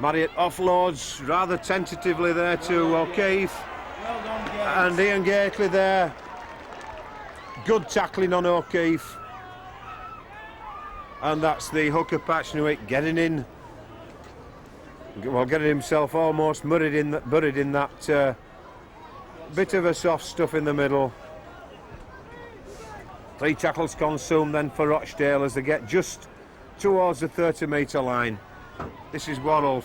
Marriott offloads rather tentatively there to O'Keefe. Well done, and Ian Gately there. Good tackling on O'Keefe. And that's the hooker Patchnewick getting in. Well, getting himself almost buried in that bit of a soft stuff in the middle. 3 tackles consumed then for Rochdale as they get just towards the 30-metre line. This is Worrell,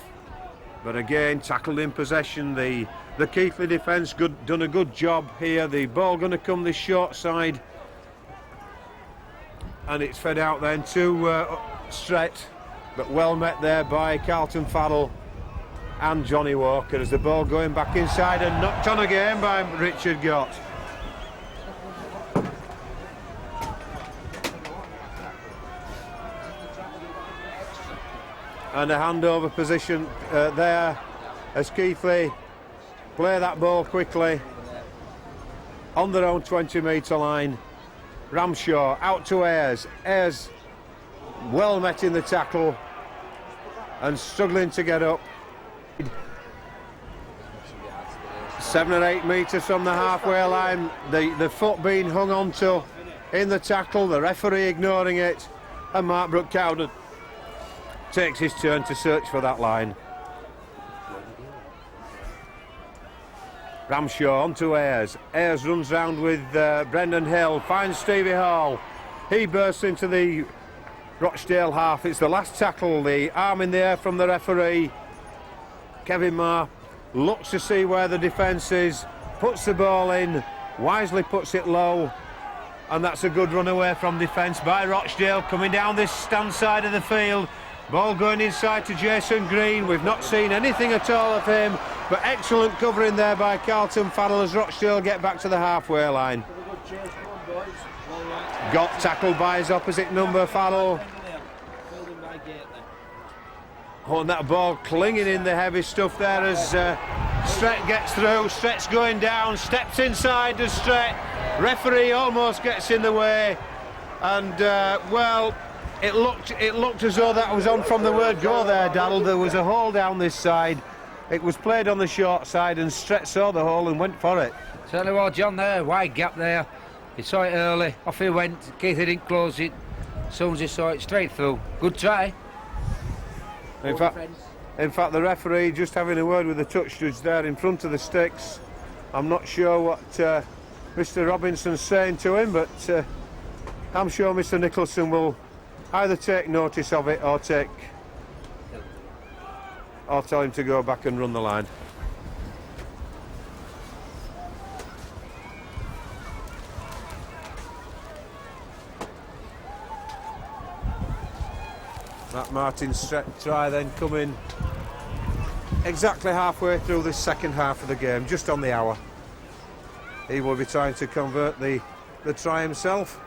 but again tackled in possession. The Keighley defence done a good job here. The ball going to come this short side, and it's fed out then to Strett, but well met there by Carlton Farrell and Johnny Walker as the ball going back inside and knocked on again by Richard Gott. And a handover position there as Keighley play that ball quickly on their own 20-metre line. Ramshaw out to Ayres. Ayres well met in the tackle and struggling to get up. 7 or 8 metres from the halfway line, the foot being hung onto in the tackle, the referee ignoring it, and Mark Brook-Cowden takes his turn to search for that line. Ramshaw onto Ayres. Ayres runs round with Brendan Hill, finds Stevie Hall. He bursts into the Rochdale half. It's the last tackle, the arm in the air from the referee. Kevin Marr looks to see where the defence is, puts the ball in, wisely puts it low, and that's a good run away from defence by Rochdale, coming down this stand side of the field. Ball going inside to Jason Green. We've not seen anything at all of him, but excellent covering there by Carlton Farrell as Rochdale get back to the halfway line. boys. Well, right. Got tackled by his opposite number, Farrell. Filled in by Gately. Oh, and that ball clinging in the heavy stuff there as Stret gets through. Stret's going down, steps inside to Stret. Referee almost gets in the way, and well, it looked as though that was on from the word go there, Daryl. There was a hole down this side. It was played on the short side, and Stret saw the hole and went for it. Certainly was, John, there, wide gap there. He saw it early, off he went. Keighley didn't close it. As soon as he saw it, straight through. Good try. In fact, the referee just having a word with the touch judge there in front of the sticks. I'm not sure what Mr. Robinson's saying to him, but I'm sure Mr. Nicholson will either take notice of it or tell him to go back and run the line. That Martin Stret try then coming exactly halfway through this second half of the game, just on the hour. He will be trying to convert the try himself.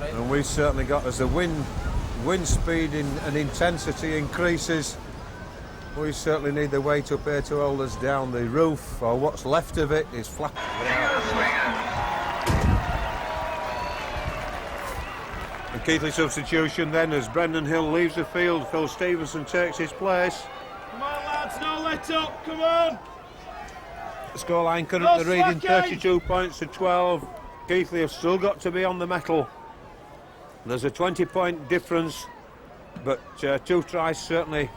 And we've certainly got, as the wind speed and intensity increases, we certainly need the weight up here to hold us down. The roof, or what's left of it, is flat. The Keighley substitution then as Brendan Hill leaves the field. Phil Stevenson takes his place. Come on, lads, no let up, come on! The scoreline currently reading 32 points to 12. Keighley have still got to be on the metal. There's a 20-point difference, but 2 tries certainly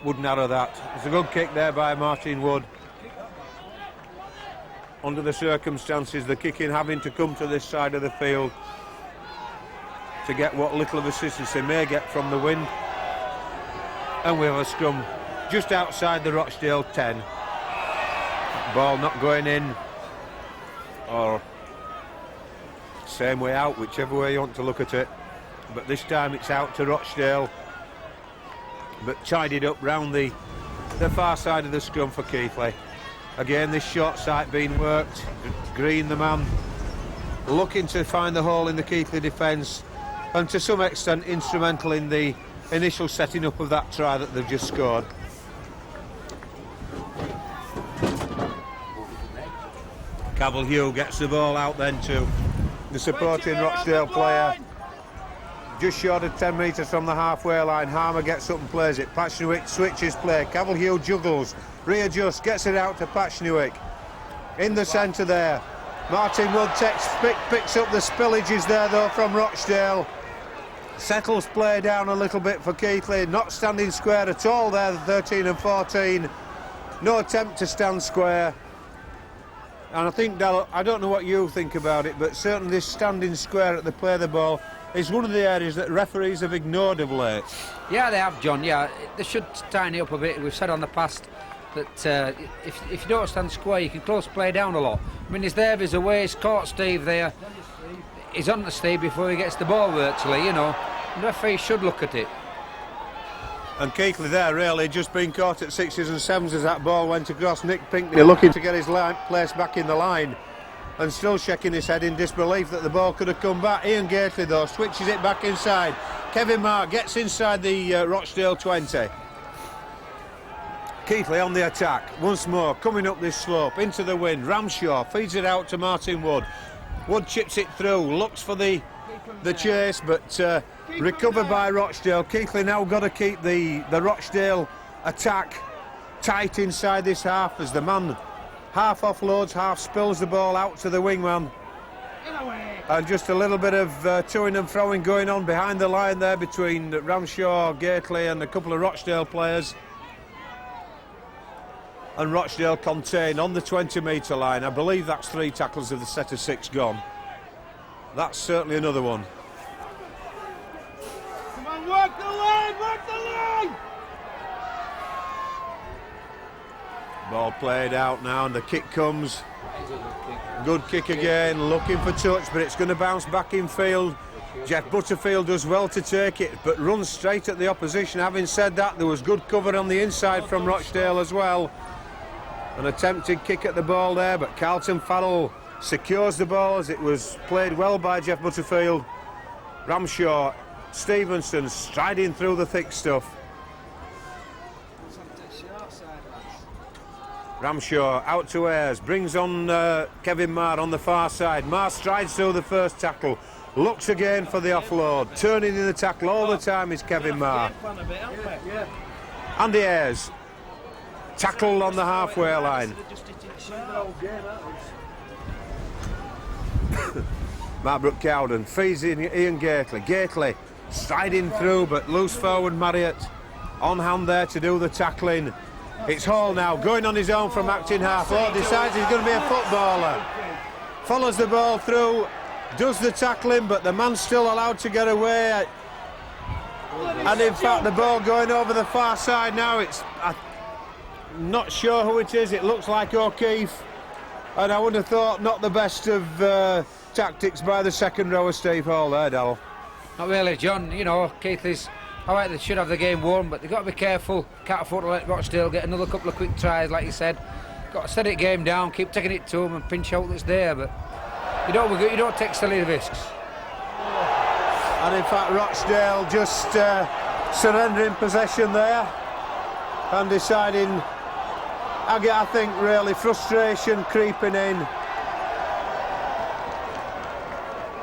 would narrow that. It's a good kick there by Martin Wood. Under the circumstances, the kicking having to come to this side of the field to get what little of assistance they may get from the wind. And we have a scrum just outside the Rochdale 10. Ball not going in, or same way out, whichever way you want to look at it. But this time it's out to Rochdale, but tidied up round the far side of the scrum for Keighley. Again, this short sight being worked. Green, the man, looking to find the hole in the Keighley defence, and to some extent instrumental in the initial setting up of that try that they've just scored. Cavill gets the ball out then to the supporting Rochdale player. Just short of 10 metres from the halfway line. Harmer gets up and plays it. Patchnewick switches play. Cavill juggles, readjusts, gets it out to Patchnewick. In the centre there. Martin Wood picks up the spillages there though from Rochdale. Settles play down a little bit for Keighley. Not standing square at all there, the 13 and 14. No attempt to stand square. And I think, Dal, I don't know what you think about it, but certainly this standing square at the play of the ball is one of the areas that referees have ignored of late. Yeah, they have, John. Yeah, they should tighten it up a bit. We've said on the past that if you don't stand square, you can close play down a lot. I mean, there's a way he's caught Steve there. He's on to Steve before he gets the ball virtually, you know. The referee should look at it. And Keighley there really just been caught at 6s and 7s as that ball went across. Nick Pinkney looking to get his place back in the line, and still shaking his head in disbelief that the ball could have come back. Ian Gately though switches it back inside. Kevin Mark gets inside the Rochdale 20. Keighley on the attack once more, coming up this slope into the wind. Ramshaw feeds it out to Martin Wood. Wood chips it through, looks for the chase, but recovered by Rochdale. Keighley now got to keep the Rochdale attack tight inside this half, as the man half offloads, half spills the ball out to the wingman. And just a little bit of toing and throwing going on behind the line there between Ramshaw, Gately and a couple of Rochdale players. And Rochdale contain on the 20-metre line. I believe that's 3 tackles of the set of 6 gone. That's certainly another one. Come on, work the line, work the line! Ball played out now and the kick comes. Good kick again, looking for touch, but it's going to bounce back in field. Jeff Butterfield does well to take it, but runs straight at the opposition. Having said that, there was good cover on the inside from Rochdale as well. An attempted kick at the ball there, but Carlton Farrell secures the ball as it was played well by Jeff Butterfield. Ramshaw, Stevenson striding through the thick stuff. Ramshaw out to Ayres, brings on Kevin Marr on the far side. Marr strides through the first tackle, looks again for the offload. Turning in the tackle all the time is Kevin Marr. Andy Ayres, tackled on the halfway line. Marbrook Cowden feeds in Ian Gately. Gately striding through, but loose forward Marriott on hand there to do the tackling. It's Hall now, going on his own from acting half. Hall decides he's going to be a footballer. Follows the ball through, does the tackling, but the man's still allowed to get away. And in fact, the ball going over the far side now. I'm not sure who it is. It looks like O'Keefe. And I would have thought not the best of tactics by the second rower, Steve Hall there, Darryl. Not really, John. You know, Keighley's, I like they should have the game won, but they've got to be careful. Can't afford to let Rochdale get another couple of quick tries, like you said. Got to steady the game down, keep taking it to them and pinch out that's there, but you don't take silly risks. And in fact, Rochdale just surrendering possession there and deciding, I think really frustration creeping in.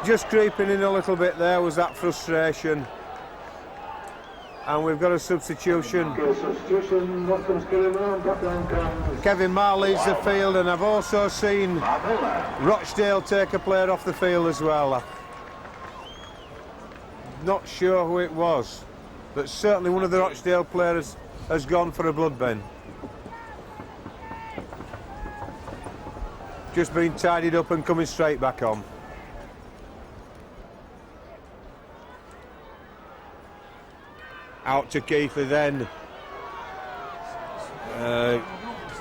Just creeping in a little bit there was that frustration. And we've got a substitution. Kevin Marr leads the field, and I've also seen Rochdale take a player off the field as well. Not sure who it was, but certainly one of the Rochdale players has gone for a blood bin. Just been tidied up and coming straight back on. Out to Keighley then.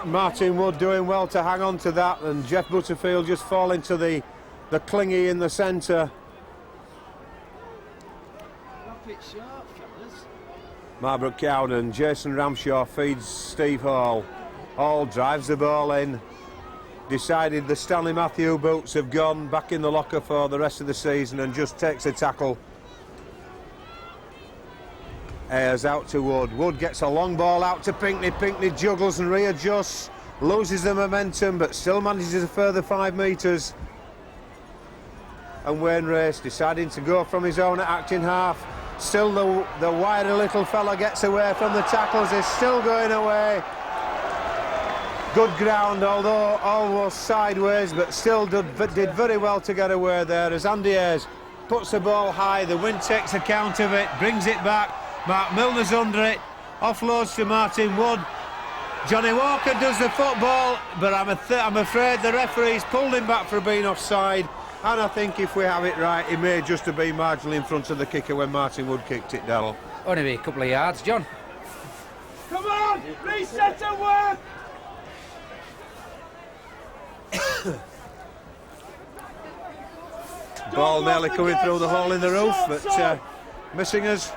Martin Wood doing well to hang on to that, and Jeff Butterfield just falling to the clingy in the centre. Marbrook Cowden, Jason Ramshaw feeds Steve Hall. Hall drives the ball in. Decided the Stanley Matthew boots have gone back in the locker for the rest of the season and just takes a tackle. Ayres out to Wood. Wood gets a long ball out to Pinkney. Pinkney juggles and readjusts, loses the momentum, but still manages a further 5 metres. And Wayne Race deciding to go from his own at acting half. Still the wiry little fella gets away from the tackles. He's still going away. Good ground, although almost sideways, but still did very well to get away there as Andy Ayres puts the ball high. The wind takes account of it, brings it back. Mark Milner's under it, offloads to Martin Wood. Johnny Walker does the football, but I'm afraid the referee's pulled him back for being offside. And I think if we have it right, he may just have been marginally in front of the kicker when Martin Wood kicked it, Darryl. Only be a couple of yards, John. Come on, reset and work. Ball nearly coming through the hole in the roof, but missing us.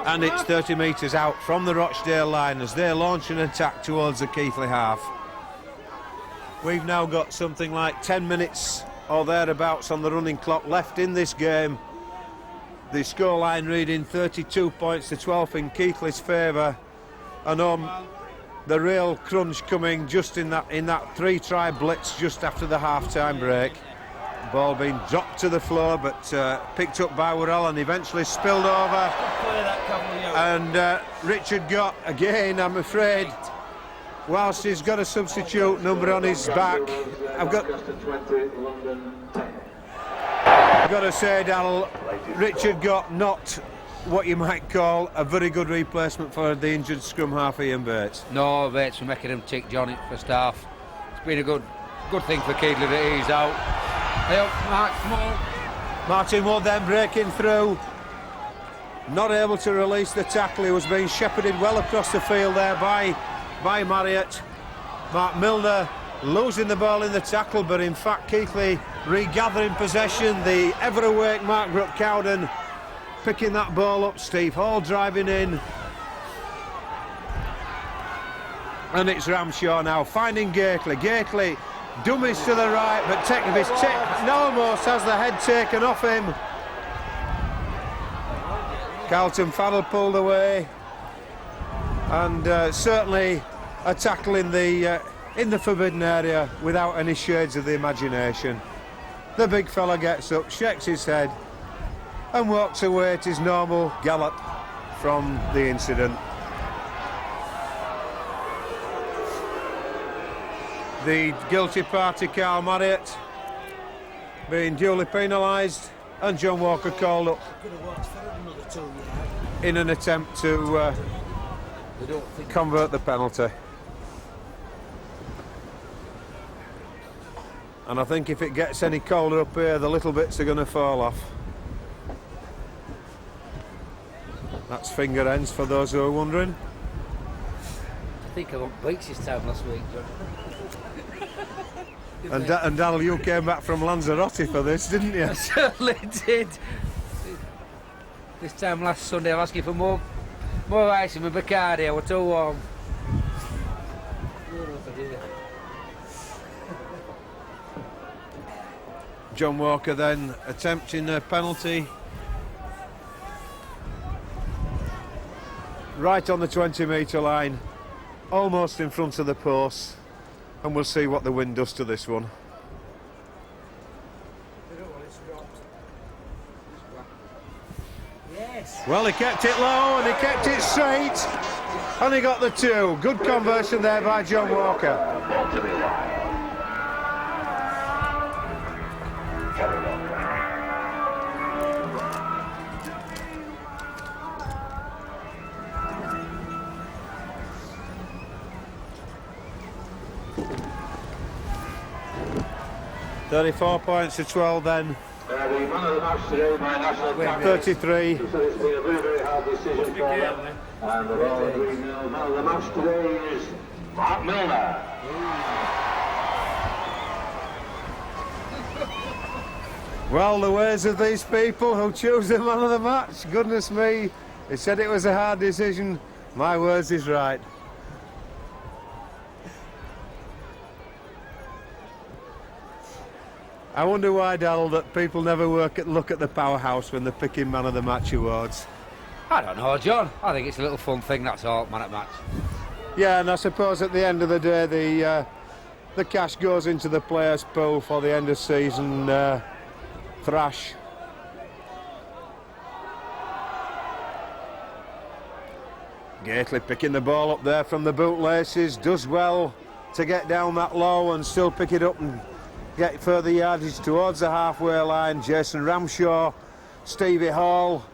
And it's 30 metres out from the Rochdale line as they launch an attack towards the Keighley half. We've now got something like 10 minutes or thereabouts on the running clock left in this game. The scoreline reading 32 points to 12 in Keighley's favour. And the real crunch coming just in that 3-try blitz just after the half-time break. Ball being dropped to the floor, but picked up by Worrell and eventually spilled over. And Richard got, again, I'm afraid, whilst he's got a substitute number on his back, I've got to say, Darryl, Richard got not what you might call a very good replacement for the injured scrum half Ian Bates. No, Bates for making him tick, John, first half. It's been a good thing for Keighley that he's out. Martin Wood then breaking through, not able to release the tackle. He was being shepherded well across the field there by by Marriott. Mark Milner losing the ball in the tackle, but in fact Keighley regathering possession. The ever-awake Mark Brook-Cowden picking that ball up. Steve Hall driving in. And it's Ramshaw now finding Keighley. Keighley dummies to the right, but almost has the head taken off him. Carlton Farrell pulled away, and certainly a tackle in the forbidden area without any shades of the imagination. The big fella gets up, shakes his head, and walks away at his normal gallop from the incident. The guilty party, Carl Marriott, being duly penalised, and John Walker called up in an attempt to convert the penalty. And I think if it gets any colder up here, the little bits are going to fall off. That's finger ends for those who are wondering. I think I went beach this time last week, John. And Dal, you came back from Lanzarote for this, didn't you? I certainly did. This time last Sunday I was asking for more ice in my Bacardi. I was too warm. John Walker then attempting a penalty right on the 20-metre line, almost in front of the post, and we'll see what the wind does to this one. Yes. Well, he kept it low and he kept it straight, and he got the two. Good conversion there by John Walker. 34 points to 12 then. The man of the match today by national captain. 33. So it's been a very, very hard decision for them. And the man of the match today is Mark Milner. Well, the ways of these people who choose the man of the match, goodness me, they said it was a hard decision. My words is right. I wonder why, Dal, that people never look at the powerhouse when they're picking man of the match awards. I don't know, John. I think it's a little fun thing, that's all, man at match. Yeah, and I suppose at the end of the day, the cash goes into the players' pool for the end of season thrash. Keighley picking the ball up there from the bootlaces, does well to get down that low and still pick it up and get further yardage towards the halfway line. Jason Ramshaw, Stevie Hall.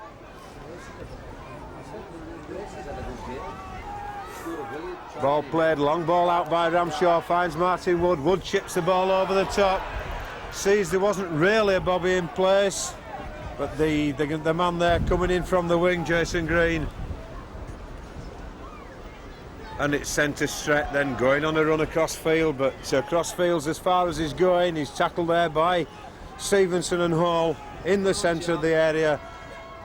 Ball played, long ball out by Ramshaw, finds Martin Wood. Wood chips the ball over the top. Sees there wasn't really a bobby in place, but the man there coming in from the wing, Jason Green. And it's centre straight then, going on a run across field, but cross field's as far as he's going. He's tackled there by Stevenson and Hall in the centre of the area.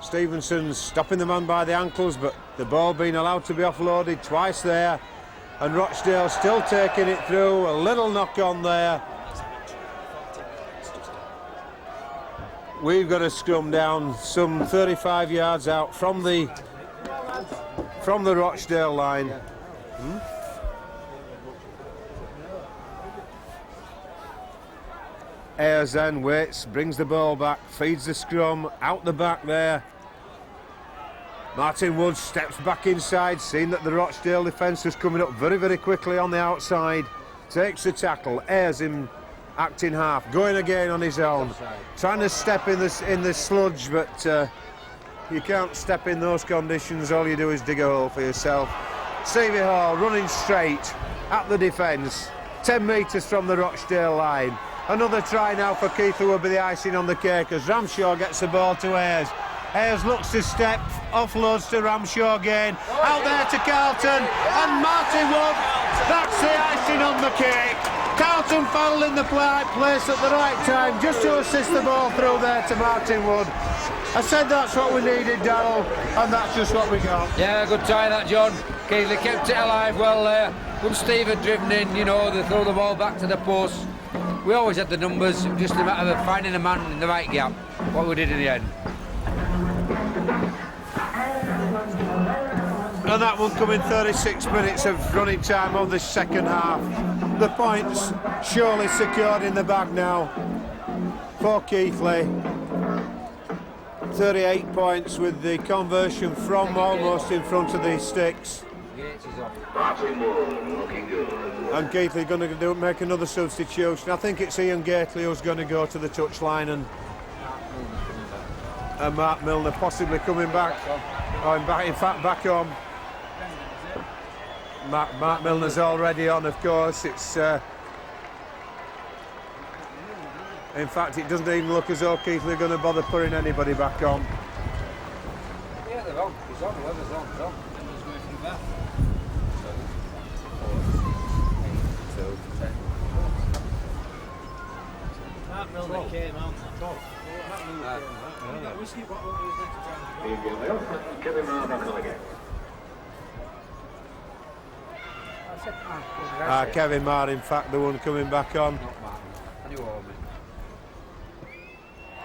Stevenson's stopping the man by the ankles, but the ball being allowed to be offloaded twice there. And Rochdale still taking it through, a little knock on there. We've got a scrum down some 35 yards out from the Rochdale line. Ayres then waits, brings the ball back, feeds the scrum, out the back there. Martin Wood steps back inside, seeing that the Rochdale defence was coming up very, very quickly on the outside. Takes the tackle, Ayres in acting half, going again on his own. Trying to step in the sludge, but you can't step in those conditions. All you do is dig a hole for yourself. Stevie Hall running straight at the defence, 10 metres from the Rochdale line. Another try now for Keighley will be the icing on the cake as Ramshaw gets the ball to Ayres. Ayres looks to step, offloads to Ramshaw again, out there to Carlton, and Martin Wood That's the icing on the cake. Carlton Farrell in the right place at the right time, just to assist the ball through there to Martin Wood. I said that's what we needed, Darryl, and that's just what we got. Yeah, good try that, John. Keighley kept it alive well there. When Steve had driven in, you know, they throw the ball back to the post. We always had the numbers, just a matter of finding a man in the right gap, what we did in the end. And that one coming 36 minutes of running time of the second half. The points surely secured in the bag now for Keighley. 38 points with the conversion from almost in front of the sticks. And Gately going to make another substitution. I think it's Ian Gately who's going to go to the touchline, and Mark Milner possibly coming back. Oh, in fact, back on. Mark Milner's already on, of course. It's in fact, it doesn't even look as though Keighley are going to bother putting anybody back on. Yeah, they're on. He's on. Whoever's on, he's on. He's going through that. Mark Milner came out. Mark Milner came out. That whiskey bottle was next to Kevin Marr back on again. Kevin Marr, in fact, the one coming back on. Not Martin. And you all, mate.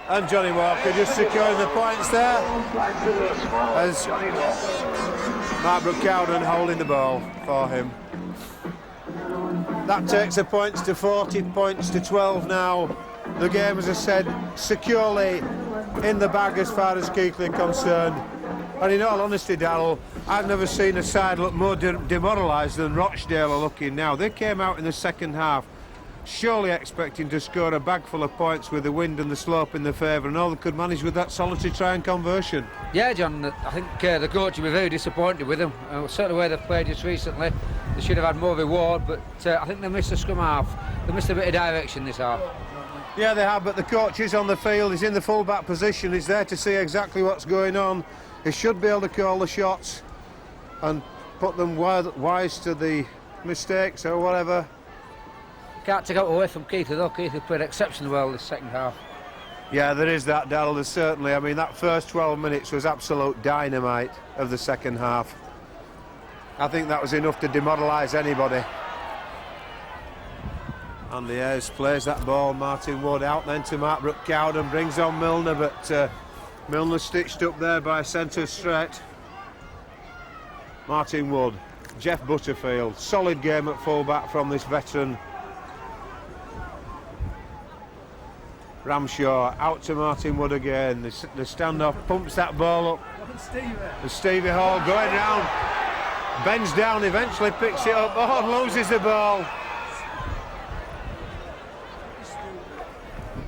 And Johnny Walker just securing the points there, as Mark Brookcowden holding the ball for him. That takes the points to 40 points to 12 now. The game, as I said, securely in the bag as far as Keighley are concerned. And in all honesty, Darryl, I've never seen a side look more demoralised than Rochdale are looking now. They came out in the second half surely expecting to score a bag full of points with the wind and the slope in their favour, and all they could manage with that solitary try and conversion. Yeah, John, I think the coach will be very disappointed with them. Certainly the way they've played just recently, they should have had more reward, but I think they missed the scrum half. They missed a bit of direction this half. Yeah, they have, but the coach is on the field, he's in the full-back position, he's there to see exactly what's going on. He should be able to call the shots and put them wise to the mistakes or whatever. Can't take it away from Keighley though. Keighley played exceptionally well this second half. Yeah, there is that, Darryl, there's certainly. I mean, that first 12 minutes was absolute dynamite of the second half. I think that was enough to demoralise anybody. Andy Ayres plays that ball, Martin Wood out then to Mark Brookcowden, brings on Milner, but Milner stitched up there by centre straight. Martin Wood, Jeff Butterfield, solid game at full-back from this veteran. Ramshaw out to Martin Wood again. The standoff pumps that ball up. And Stevie Hall going round, bends down, eventually picks it up. Oh, loses the ball.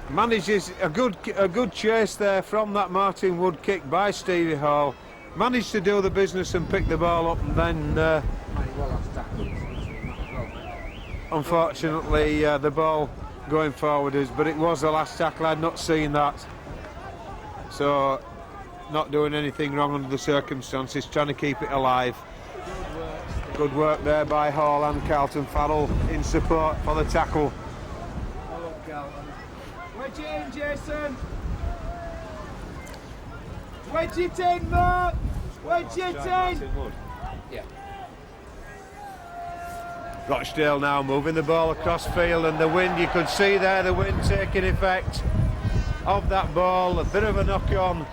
Manages a good chase there from that Martin Wood kick by Stevie Hall. Managed to do the business and pick the ball up, and then unfortunately the ball going forward is, but it was the last tackle. I'd not seen that, so not doing anything wrong under the circumstances, trying to keep it alive. Good work there by Hall and Carlton Farrell in support for the tackle. Wedge it in, Jason! Wedge it in, Mark! Wedge it in! Yeah. Rochdale now moving the ball across field, and the wind, you could see there the wind taking effect of that ball. A bit of a knock on,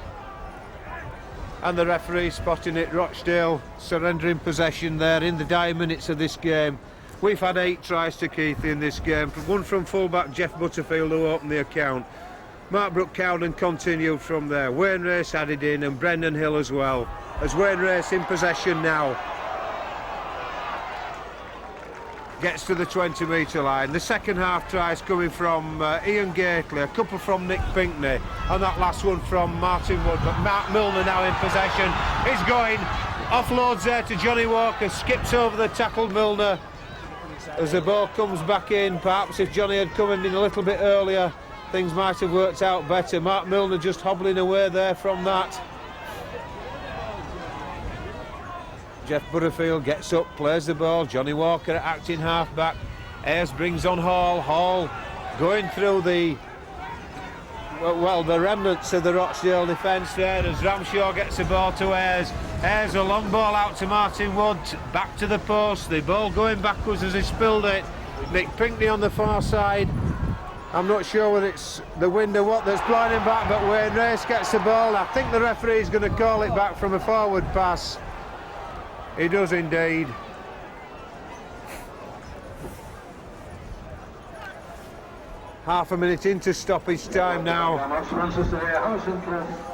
and the referee spotting it. Rochdale surrendering possession there in the dying minutes of this game. We've had 8 tries to Keighley in this game, one from fullback Jeff Butterfield, who opened the account. Mark Brookcowden continued from there. Wayne Race added in, and Brendan Hill as well, as Wayne Race in possession now. Gets to the 20-metre line. The second half tries coming from Ian Gately, a couple from Nick Pinkney, and that last one from Martin Wood. But Mark Milner now in possession. He's going, offloads there to Johnny Walker, skips over the tackled Milner. As the ball comes back in, perhaps if Johnny had come in a little bit earlier, things might have worked out better. Mark Milner just hobbling away there from that. Jeff Butterfield gets up, plays the ball. Johnny Walker at acting half-back. Ayres brings on Hall. Hall going through the remnants of the Rochdale defence there as Ramshaw gets the ball to Ayres. Ayres, a long ball out to Martin Wood, back to the post, the ball going backwards as he spilled it. Nick Pinkney on the far side. I'm not sure whether it's the wind or what that's blowing him back, but Wayne Race gets the ball. I think the referee's going to call it back from a forward pass. He does indeed. Half a minute into stoppage time now.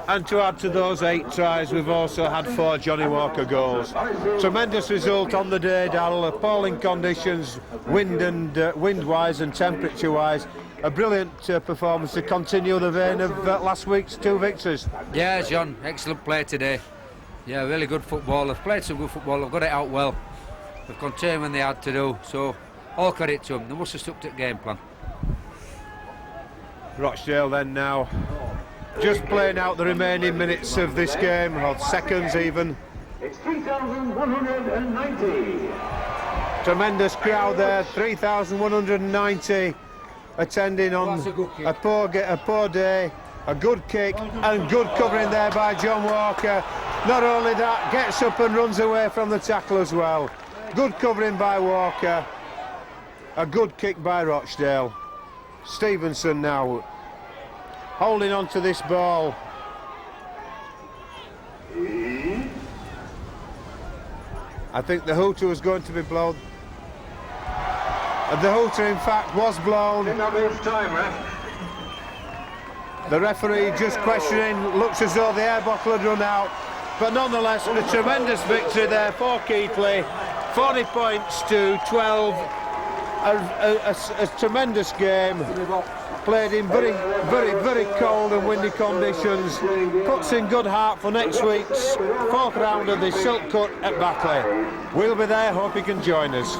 And to add to those 8 tries, we've also had 4 Johnny Walker goals. Tremendous result on the day, Darrell. Appalling conditions, wind-wise and temperature-wise. A brilliant performance to continue the vein of last week's 2 victories. Yeah, John, excellent play today. Yeah, really good football. They've played some good football. They've got it out well. They've contained when they had to do. So, all credit to them. They must have stuck to the game plan. Rochdale then now just playing out the remaining minutes of this game, or seconds even. It's 3,190. Tremendous crowd there, 3,190 attending on a poor day. A good kick and good covering there by John Walker. Not only that, gets up and runs away from the tackle as well. Good covering by Walker. A good kick by Rochdale. Stevenson now holding on to this ball. I think the hooter was going to be blown. And the hooter in fact was blown. The referee just questioning, looks as though the air bottle had run out. But nonetheless, a tremendous victory there for Keighley. 40 points to 12. A tremendous game, played in very, very, very cold and windy conditions. Puts in good heart for next week's 4th round of the Silk Cut at Batley. We'll be there, hope you can join us.